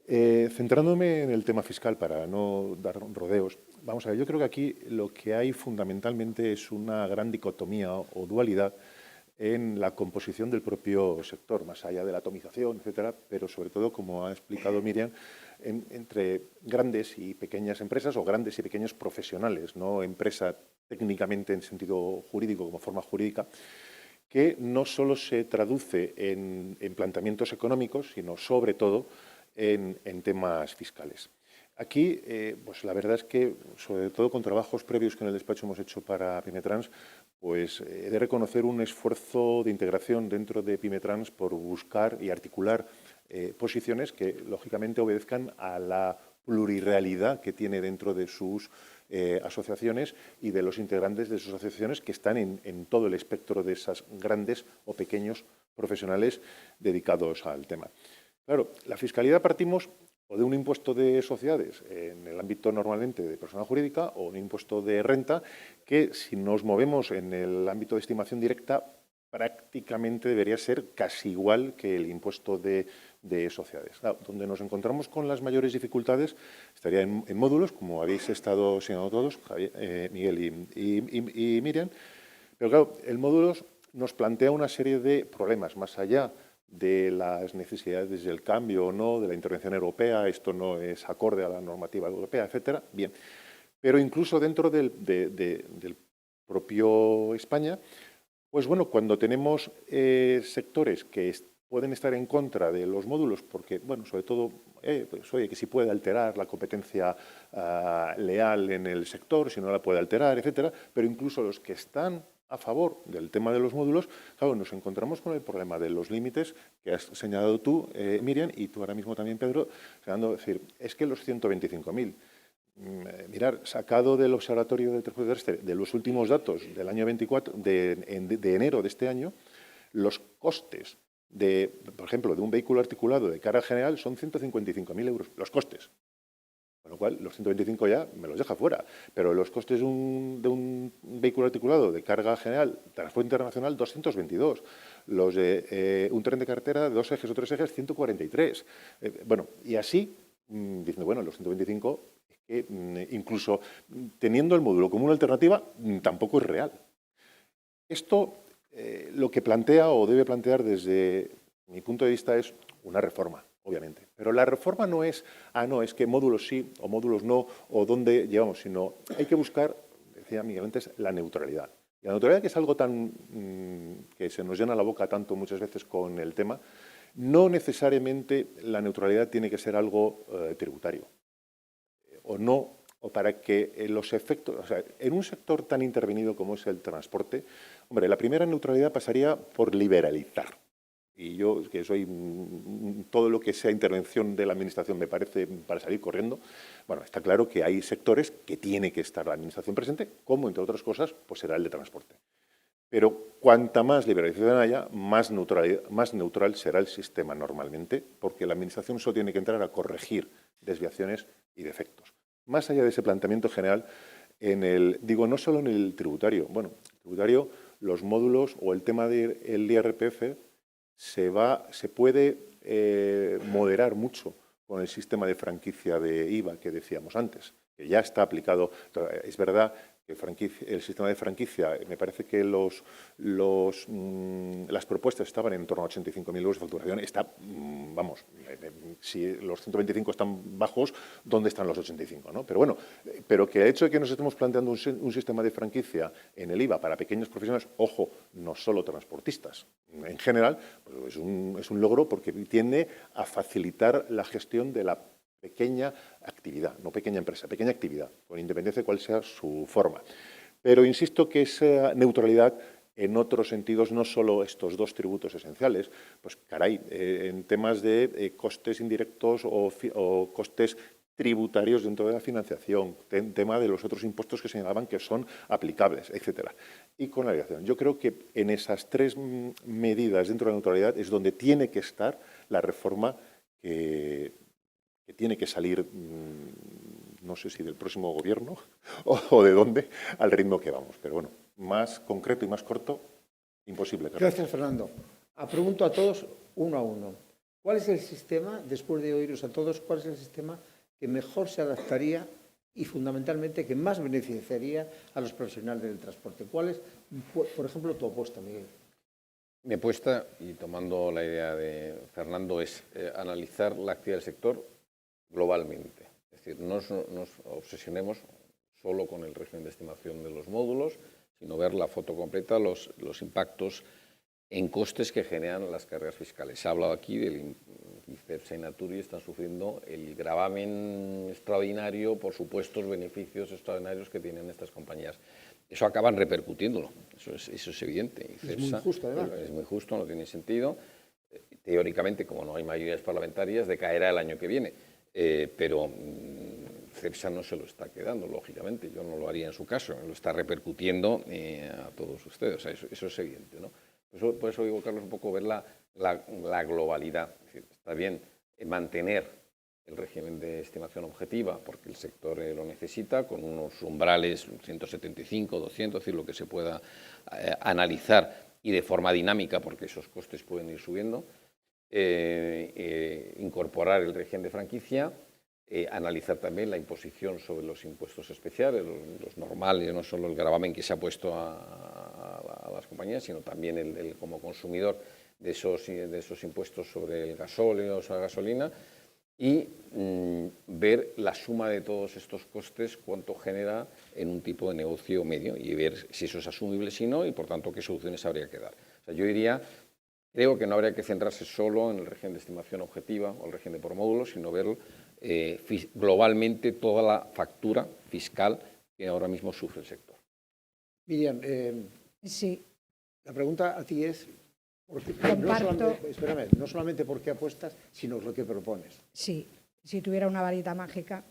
Centrándome en el tema fiscal, para no dar rodeos, vamos a ver, yo creo que aquí lo que hay fundamentalmente es una gran dicotomía o dualidad en la composición del propio sector, más allá de la atomización, etcétera, pero sobre todo, como ha explicado Miriam, entre grandes y pequeñas empresas o grandes y pequeños profesionales, no empresa técnicamente en sentido jurídico, como forma jurídica, que no solo se traduce en planteamientos económicos, sino sobre todo en temas fiscales. Aquí, pues la verdad es que, sobre todo con trabajos previos que en el despacho hemos hecho para Pimetrans, pues he de reconocer un esfuerzo de integración dentro de Pimetrans por buscar y articular posiciones que, lógicamente, obedezcan a la plurirealidad que tiene dentro de sus asociaciones y de los integrantes de sus asociaciones que están en todo el espectro de esas grandes o pequeños profesionales dedicados al tema. Claro, la fiscalidad partimos o de un impuesto de sociedades en el ámbito normalmente de persona jurídica o un impuesto de renta que, si nos movemos en el ámbito de estimación directa, prácticamente debería ser casi igual que el impuesto de sociedades. Claro, donde nos encontramos con las mayores dificultades estaría en módulos, como habéis estado señalando todos, Miguel y Miriam, pero claro, el módulos nos plantea una serie de problemas más allá de las necesidades del cambio o no, de la intervención europea, esto no es acorde a la normativa europea, etcétera. Bien, pero incluso dentro del propio España, pues bueno, cuando tenemos sectores que pueden estar en contra de los módulos, porque, bueno, sobre todo, pues, oye, que si puede alterar la competencia leal en el sector, si no la puede alterar, etcétera, pero incluso los que están a favor del tema de los módulos, claro, nos encontramos con el problema de los límites que has señalado tú, Miriam, y tú ahora mismo también, Pedro, señalando, decir, es que los 125.000, mirar, sacado del Observatorio de Transporte Terrestre, de los últimos datos del año 24, de enero de este año, los costes por ejemplo, de un vehículo articulado de carga general son 155.000 euros, los costes. Con lo cual, los 125 ya me los deja fuera. Pero los costes de un vehículo articulado de carga general, transporte internacional, 222. Los de un tren de carretera de 2 ejes o 3 ejes, 143. Bueno, y así diciendo, bueno, los 125, es que incluso teniendo el módulo como una alternativa, tampoco es real. Esto lo que plantea o debe plantear desde mi punto de vista es una reforma, obviamente. Pero la reforma no es, no, es que módulos sí o módulos no, o dónde llevamos, sino hay que buscar, decía Miguel antes, la neutralidad. Y la neutralidad, que es algo tan que se nos llena la boca tanto muchas veces con el tema, no necesariamente la neutralidad tiene que ser algo tributario. O no, o para que los efectos, o sea, en un sector tan intervenido como es el transporte, hombre, la primera neutralidad pasaría por liberalizar. Y yo, que soy, todo lo que sea intervención de la Administración me parece para salir corriendo, bueno, está claro que hay sectores que tiene que estar la Administración presente, como, entre otras cosas, pues será el de transporte. Pero cuanta más liberalización haya, más neutral será el sistema normalmente, porque la Administración solo tiene que entrar a corregir desviaciones y defectos. Más allá de ese planteamiento general, digo, no solo en el tributario. Bueno, el tributario, los módulos o el tema del IRPF se puede moderar mucho con el sistema de franquicia de IVA que decíamos antes, que ya está aplicado. Es verdad que el sistema de franquicia, me parece que las propuestas estaban en torno a 85.000 euros de facturación. Está, vamos, si los 125 están bajos, ¿dónde están los 85? ¿No? Pero bueno, pero que el hecho de que nos estemos planteando un sistema de franquicia en el IVA para pequeños profesionales, ojo, no solo transportistas, en general, pues es un logro porque tiende a facilitar la gestión de la pequeña actividad, no pequeña empresa, pequeña actividad, con independencia de cuál sea su forma. Pero insisto que esa neutralidad en otros sentidos, no solo estos dos tributos esenciales, pues caray, en temas de costes indirectos o costes tributarios dentro de la financiación, tema de los otros impuestos que señalaban que son aplicables, etcétera. Y con la liquidación. Yo creo que en esas tres medidas dentro de la neutralidad es donde tiene que estar la reforma que tiene que salir, no sé si del próximo gobierno o de dónde, al ritmo que vamos. Pero bueno, más concreto y más corto, imposible. Gracias, Fernando. Pregunto a todos, uno a uno. ¿Cuál es el sistema, después de oíros a todos, cuál es el sistema que mejor se adaptaría y fundamentalmente que más beneficiaría a los profesionales del transporte? ¿Cuál es, por ejemplo, tu apuesta, Miguel? Mi apuesta, y tomando la idea de Fernando, es analizar la actividad del sector globalmente. Es decir, no nos obsesionemos solo con el régimen de estimación de los módulos, sino ver la foto completa, los impactos en costes que generan las cargas fiscales. Se ha hablado aquí del Cepsa y Naturgy están sufriendo el gravamen extraordinario por supuestos beneficios extraordinarios que tienen estas compañías. Eso acaban repercutiéndolo, eso es evidente. Y Cepsa, es muy justo, además. Es muy justo, no tiene sentido. Teóricamente, como no hay mayorías parlamentarias, decaerá el año que viene. Pero Cepsa no se lo está quedando, lógicamente. Yo no lo haría en su caso, lo está repercutiendo a todos ustedes. O sea, eso es evidente, ¿no? Por eso digo, Carlos, un poco ver la globalidad. Es decir, está bien mantener el régimen de estimación objetiva, porque el sector lo necesita, con unos umbrales 175, 200, es decir, lo que se pueda analizar y de forma dinámica, porque esos costes pueden ir subiendo. Incorporar el régimen de franquicia, analizar también la imposición sobre los impuestos especiales, los normales, no solo el gravamen que se ha puesto a las compañías, sino también el como consumidor de esos impuestos sobre el gasóleo o la gasolina, y ver la suma de todos estos costes, cuánto genera en un tipo de negocio medio, y ver si eso es asumible, si no, y por tanto qué soluciones habría que dar. O sea, yo diría, creo que no habría que centrarse solo en el régimen de estimación objetiva o el régimen por módulos, sino ver globalmente toda la factura fiscal que ahora mismo sufre el sector. Miriam, Sí. la pregunta a ti es, no solamente por qué apuestas, sino lo que propones. Sí, si tuviera una varita mágica,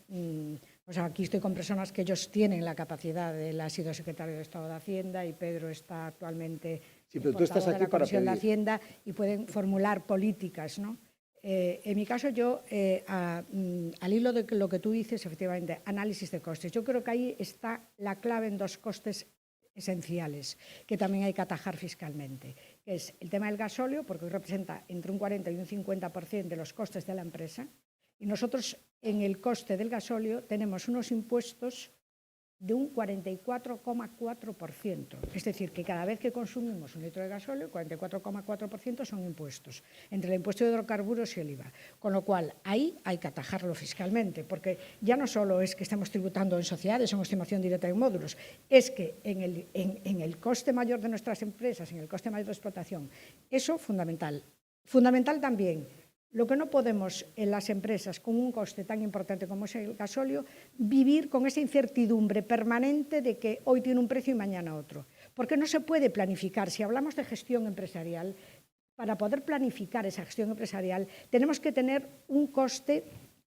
o sea, aquí estoy con personas que ellos tienen la capacidad. Él ha sido secretario de Estado de Hacienda y Pedro está actualmente portavoz de la Comisión de Hacienda y pueden formular políticas, ¿no? En mi caso, yo, al hilo de lo que tú dices, efectivamente, análisis de costes. Yo creo que ahí está la clave en dos costes esenciales que también hay que atajar fiscalmente, que es el tema del gasóleo, porque hoy representa entre un 40 y un 50% de los costes de la empresa, Y nosotros en el coste del gasóleo tenemos unos impuestos de un 44,4%. Es decir, que cada vez que consumimos un litro de gasóleo, el 44,4% son impuestos, entre el impuesto de hidrocarburos y el IVA. Con lo cual, ahí hay que atajarlo fiscalmente, porque ya no solo es que estamos tributando en sociedades, en estimación directa en módulos, es que en el coste mayor de nuestras empresas, en el coste mayor de explotación, eso fundamental. Fundamental también, lo que no podemos en las empresas con un coste tan importante como es el gasóleo, vivir con esa incertidumbre permanente de que hoy tiene un precio y mañana otro. Porque no se puede planificar. Si hablamos de gestión empresarial, para poder planificar esa gestión empresarial tenemos que tener un coste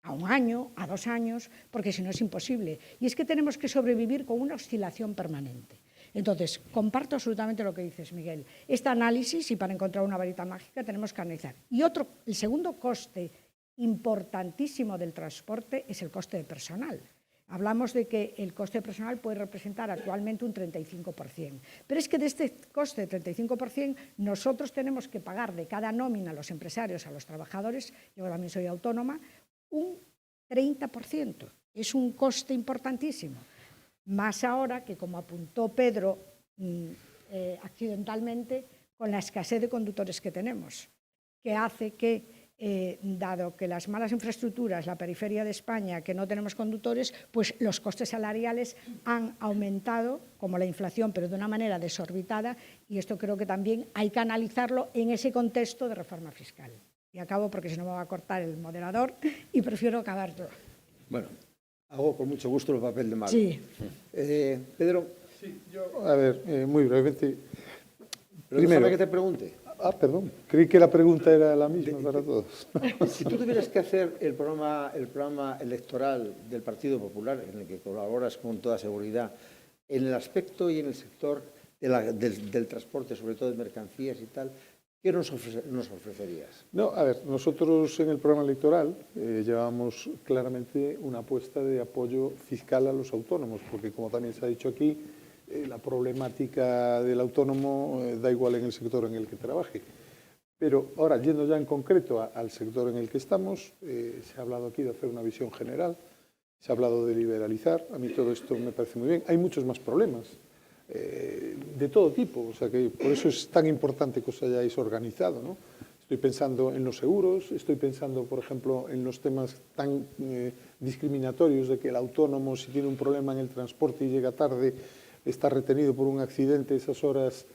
a 1 año, a 2 años, porque si no es imposible. Y es que tenemos que sobrevivir con una oscilación permanente. Entonces, comparto absolutamente lo que dices, Miguel. Este análisis, y para encontrar una varita mágica, tenemos que analizar. Y el segundo coste importantísimo del transporte es el coste de personal. Hablamos de que el coste de personal puede representar actualmente un 35%. Pero es que de este coste de 35% nosotros tenemos que pagar de cada nómina a los empresarios, a los trabajadores, yo también soy autónoma, un 30%. Es un coste importantísimo. Más ahora que, como apuntó Pedro, accidentalmente, con la escasez de conductores que tenemos, que hace que, dado que las malas infraestructuras, la periferia de España, que no tenemos conductores, pues los costes salariales han aumentado, como la inflación, pero de una manera desorbitada, y esto creo que también hay que analizarlo en ese contexto de reforma fiscal. Y acabo porque si no me va a cortar el moderador y prefiero acabar yo. Bueno, hago con mucho gusto el papel de malo. Sí. Pedro. Sí, yo, a ver, muy brevemente. Pero déjame que te pregunte. Ah, perdón. Creí que la pregunta era la misma para todos. Si tú tuvieras que hacer el programa electoral del Partido Popular, en el que colaboras con toda seguridad, en el aspecto y en el sector del transporte, sobre todo de mercancías y tal, ¿qué nos ofrecerías? No, a ver, nosotros en el programa electoral llevamos claramente una apuesta de apoyo fiscal a los autónomos, porque como también se ha dicho aquí, la problemática del autónomo da igual en el sector en el que trabaje. Pero ahora, yendo ya en concreto al sector en el que estamos, se ha hablado aquí de hacer una visión general, se ha hablado de liberalizar, a mí todo esto me parece muy bien. Hay muchos más problemas, de todo tipo, o sea que por eso es tan importante que os hayáis organizado, ¿no? Estoy pensando en los seguros, estoy pensando, por ejemplo, en los temas tan discriminatorios de que el autónomo, si tiene un problema en el transporte y llega tarde, está retenido por un accidente, esas horas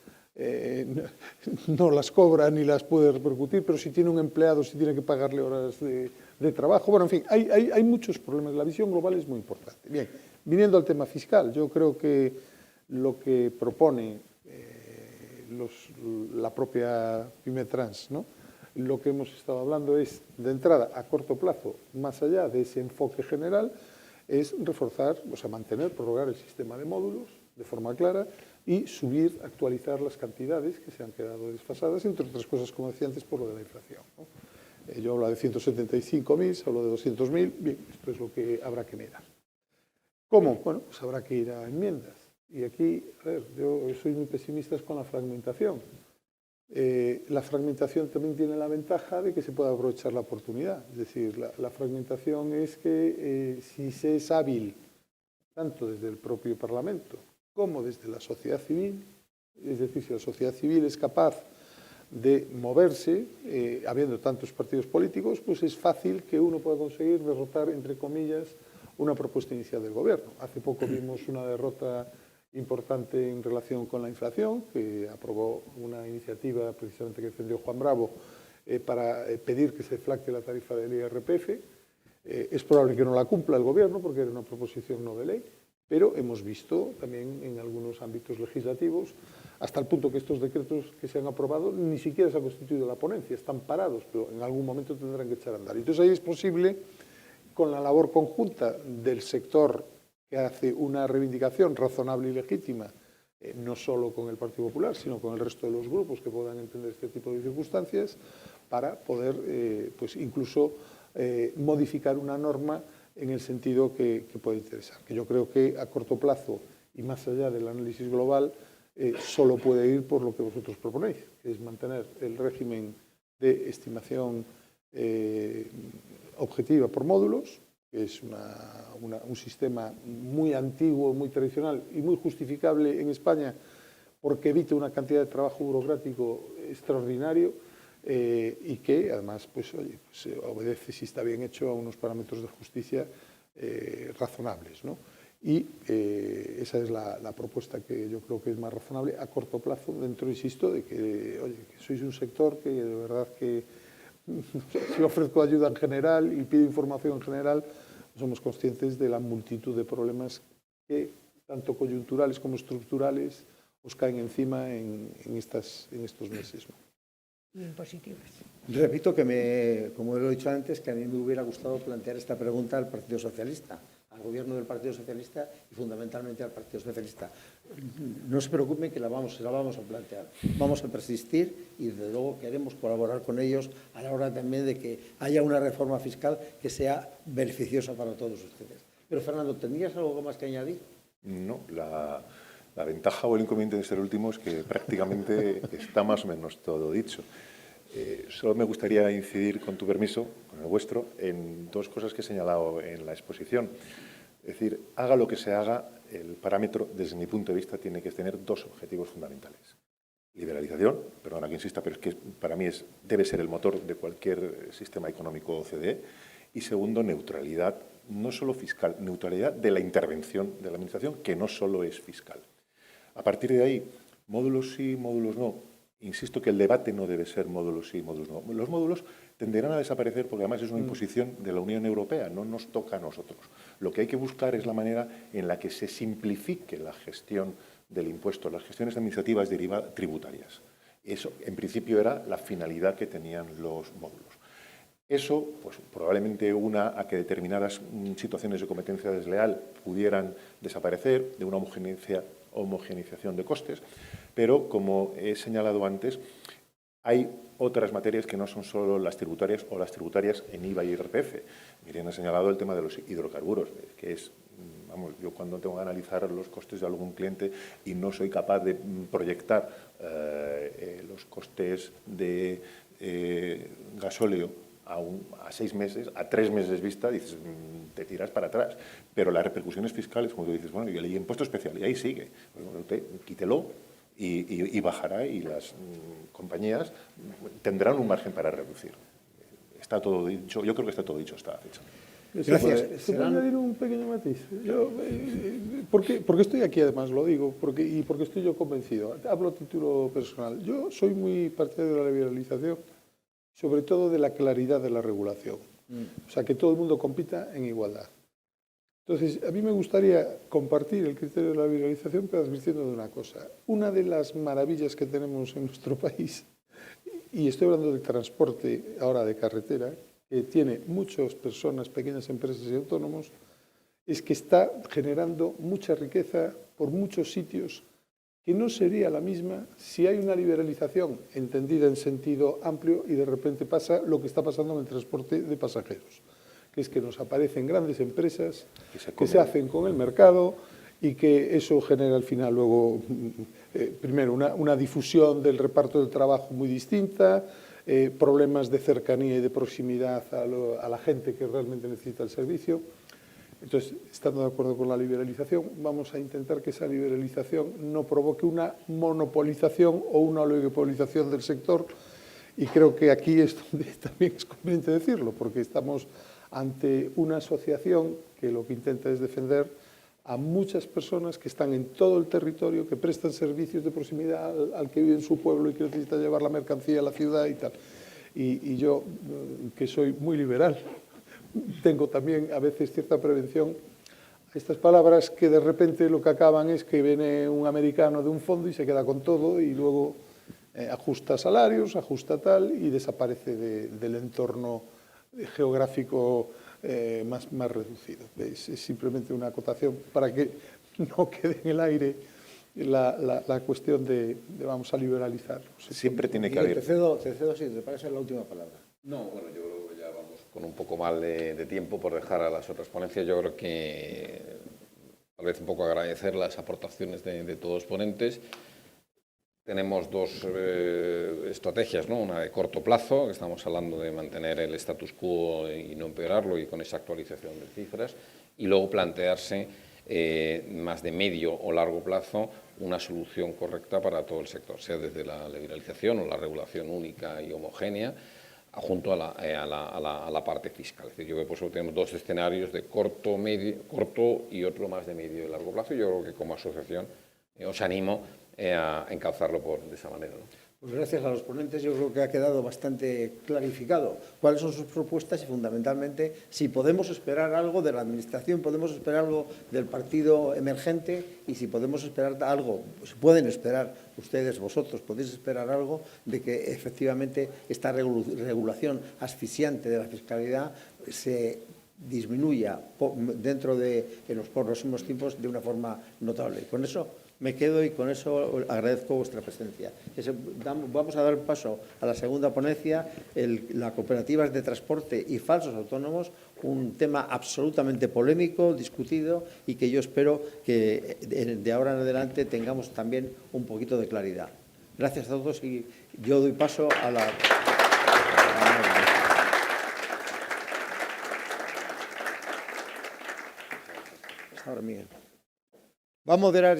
no las cobra ni las puede repercutir, pero si tiene un empleado, si tiene que pagarle horas de trabajo. Bueno, en fin, hay muchos problemas. La visión global es muy importante. Bien, viniendo al tema fiscal, yo creo que lo que propone la propia Pymetrans, ¿no? Lo que hemos estado hablando es, de entrada, a corto plazo, más allá de ese enfoque general, es reforzar, o sea, mantener, prorrogar el sistema de módulos de forma clara y subir, actualizar las cantidades que se han quedado desfasadas, entre otras cosas, como decía antes, por lo de la inflación, ¿no? Yo hablo de 175.000, se hablo de 200.000, bien, esto es lo que habrá que mirar. ¿Cómo? Bueno, pues habrá que ir a enmiendas. Y aquí, a ver, yo soy muy pesimista con la fragmentación. La fragmentación también tiene la ventaja de que se pueda aprovechar la oportunidad. Es decir, la fragmentación es que si se es hábil, tanto desde el propio Parlamento como desde la sociedad civil, es decir, si la sociedad civil es capaz de moverse, habiendo tantos partidos políticos, pues es fácil que uno pueda conseguir derrotar, entre comillas, una propuesta inicial del Gobierno. Hace poco vimos una derrota importante en relación con la inflación, que aprobó una iniciativa precisamente que defendió Juan Bravo para pedir que se deflacte la tarifa del IRPF. Es probable que no la cumpla el Gobierno porque era una proposición no de ley, pero hemos visto también en algunos ámbitos legislativos, hasta el punto que estos decretos que se han aprobado ni siquiera se ha constituido la ponencia, están parados, pero en algún momento tendrán que echar a andar. Entonces ahí es posible, con la labor conjunta del sector que hace una reivindicación razonable y legítima, no solo con el Partido Popular, sino con el resto de los grupos que puedan entender este tipo de circunstancias, para poder pues incluso modificar una norma en el sentido que puede interesar. Que yo creo que a corto plazo y más allá del análisis global, solo puede ir por lo que vosotros proponéis, que es mantener el régimen de estimación objetiva por módulos, que es un sistema muy antiguo, muy tradicional y muy justificable en España porque evita una cantidad de trabajo burocrático extraordinario y que además pues, oye, pues, obedece, si está bien hecho, a unos parámetros de justicia razonables, ¿no? Y esa es la propuesta que yo creo que es más razonable a corto plazo, dentro, insisto, de que, oye, que sois un sector que de verdad que si ofrezco ayuda en general y pido información en general, somos conscientes de la multitud de problemas que, tanto coyunturales como estructurales, os caen encima en estos meses, ¿no? Y positivas. Repito que, como lo he dicho antes, que a mí me hubiera gustado plantear esta pregunta al Partido Socialista, al gobierno del Partido Socialista y fundamentalmente al Partido Socialista. No se preocupen que la vamos a plantear. Vamos a persistir y desde luego queremos colaborar con ellos a la hora también de que haya una reforma fiscal que sea beneficiosa para todos ustedes. Pero Fernando, ¿tendrías algo más que añadir? No, la ventaja o el inconveniente de ser último es que prácticamente está más o menos todo dicho. Solo me gustaría incidir, con tu permiso, con el vuestro, en dos cosas que he señalado en la exposición. Es decir, haga lo que se haga, el parámetro, desde mi punto de vista, tiene que tener dos objetivos fundamentales. Liberalización, perdona que insista, pero es que para mí debe ser el motor de cualquier sistema económico OCDE. Y segundo, neutralidad, no solo fiscal, neutralidad de la intervención de la Administración, que no solo es fiscal. A partir de ahí, módulos sí, módulos no. Insisto que el debate no debe ser módulos sí, módulos no. Los módulos tenderán a desaparecer porque además es una imposición de la Unión Europea, no nos toca a nosotros. Lo que hay que buscar es la manera en la que se simplifique la gestión del impuesto, las gestiones administrativas tributarias. Eso, en principio, era la finalidad que tenían los módulos. Eso, pues probablemente a que determinadas situaciones de competencia desleal pudieran desaparecer, de una homogeneización de costes, pero, como he señalado antes, hay otras materias que no son solo las tributarias o las tributarias en IVA y IRPF. Miriam ha señalado el tema de los hidrocarburos, que es, vamos, yo cuando tengo que analizar los costes de algún cliente y no soy capaz de proyectar los costes de gasóleo a 6 meses, a 3 meses vista, dices, te tiras para atrás. Pero las repercusiones fiscales, como tú dices, bueno, y el impuesto especial, y ahí sigue. Bueno, quítelo y bajará y las compañías tendrán un margen para reducir. Está todo dicho, yo creo que está todo dicho hasta la fecha. Gracias. ¿Se puede añadir un pequeño matiz? Porque estoy aquí, además, lo digo, porque estoy yo convencido. Hablo a título personal. Yo soy muy partidario de la liberalización, sobre todo de la claridad de la regulación. O sea, que todo el mundo compita en igualdad. Entonces, a mí me gustaría compartir el criterio de la liberalización, pero advirtiendo de una cosa. Una de las maravillas que tenemos en nuestro país, y estoy hablando del transporte ahora de carretera, que tiene muchas personas, pequeñas empresas y autónomos, es que está generando mucha riqueza por muchos sitios que no sería la misma si hay una liberalización entendida en sentido amplio y de repente pasa lo que está pasando en el transporte de pasajeros, que es que nos aparecen grandes empresas que se hacen con el mercado y que eso genera al final luego, primero, una difusión del reparto del trabajo muy distinta, problemas de cercanía y de proximidad a la gente que realmente necesita el servicio. Entonces, estando de acuerdo con la liberalización, vamos a intentar que esa liberalización no provoque una monopolización o una oligopolización del sector, y creo que aquí es donde también es conveniente decirlo, porque estamos ante una asociación que lo que intenta es defender a muchas personas que están en todo el territorio, que prestan servicios de proximidad al que vive en su pueblo y que necesita llevar la mercancía a la ciudad y tal. Y yo, que soy muy liberal, tengo también a veces cierta prevención a estas palabras que de repente lo que acaban es que viene un americano de un fondo y se queda con todo y luego ajusta salarios, ajusta tal y desaparece del entorno geográfico más reducido. Es simplemente una acotación para que no quede en el aire la cuestión de vamos a liberalizar. Siempre tiene que haber. Te cedo, si te parece la última palabra. No, bueno, yo creo que ya vamos con un poco mal de tiempo por dejar a las otras ponencias. Yo creo que tal vez un poco agradecer las aportaciones de todos los ponentes. tenemos dos estrategias, ¿no? Una de corto plazo, que estamos hablando de mantener el status quo y no empeorarlo, y con esa actualización de cifras, y luego plantearse más de medio o largo plazo una solución correcta para todo el sector, sea desde la liberalización o la regulación única y homogénea, junto a la parte fiscal. Es decir, yo creo que por eso tenemos dos escenarios de corto y otro más de medio y largo plazo. Yo creo que como asociación os animo a encauzarlo de esa manera, ¿no? Pues gracias a los ponentes, yo creo que ha quedado bastante clarificado cuáles son sus propuestas y fundamentalmente si podemos esperar algo de la Administración, podemos esperar algo del partido emergente y si podemos esperar algo, si pueden esperar ustedes, vosotros, podéis esperar algo de que efectivamente esta regulación asfixiante de la fiscalidad se disminuya dentro de los próximos tiempos de una forma notable. Y con eso me quedo y con eso agradezco vuestra presencia. Vamos a dar paso a la segunda ponencia, las cooperativas de transporte y falsos autónomos, un tema absolutamente polémico, discutido y que yo espero que de ahora en adelante tengamos también un poquito de claridad. Gracias a todos y yo doy paso a la... Ahora, Miguel. Va a moderar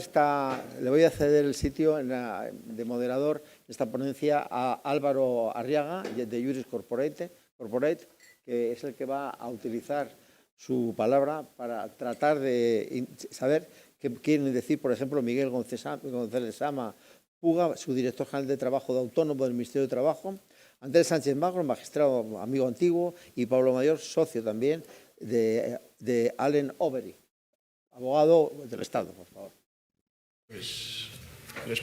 le voy a ceder el sitio de moderador de esta ponencia a Álvaro Arriaga, de Juris Corporate, que es el que va a utilizar su palabra para tratar de saber qué quieren decir, por ejemplo, Miguel González Sama Puga, su director general de Trabajo de Autónomo del Ministerio de Trabajo, Andrés Sánchez Magro, magistrado amigo antiguo, y Pablo Mayor, socio también de Allen Overy. Abogado del Estado, por favor. Pues les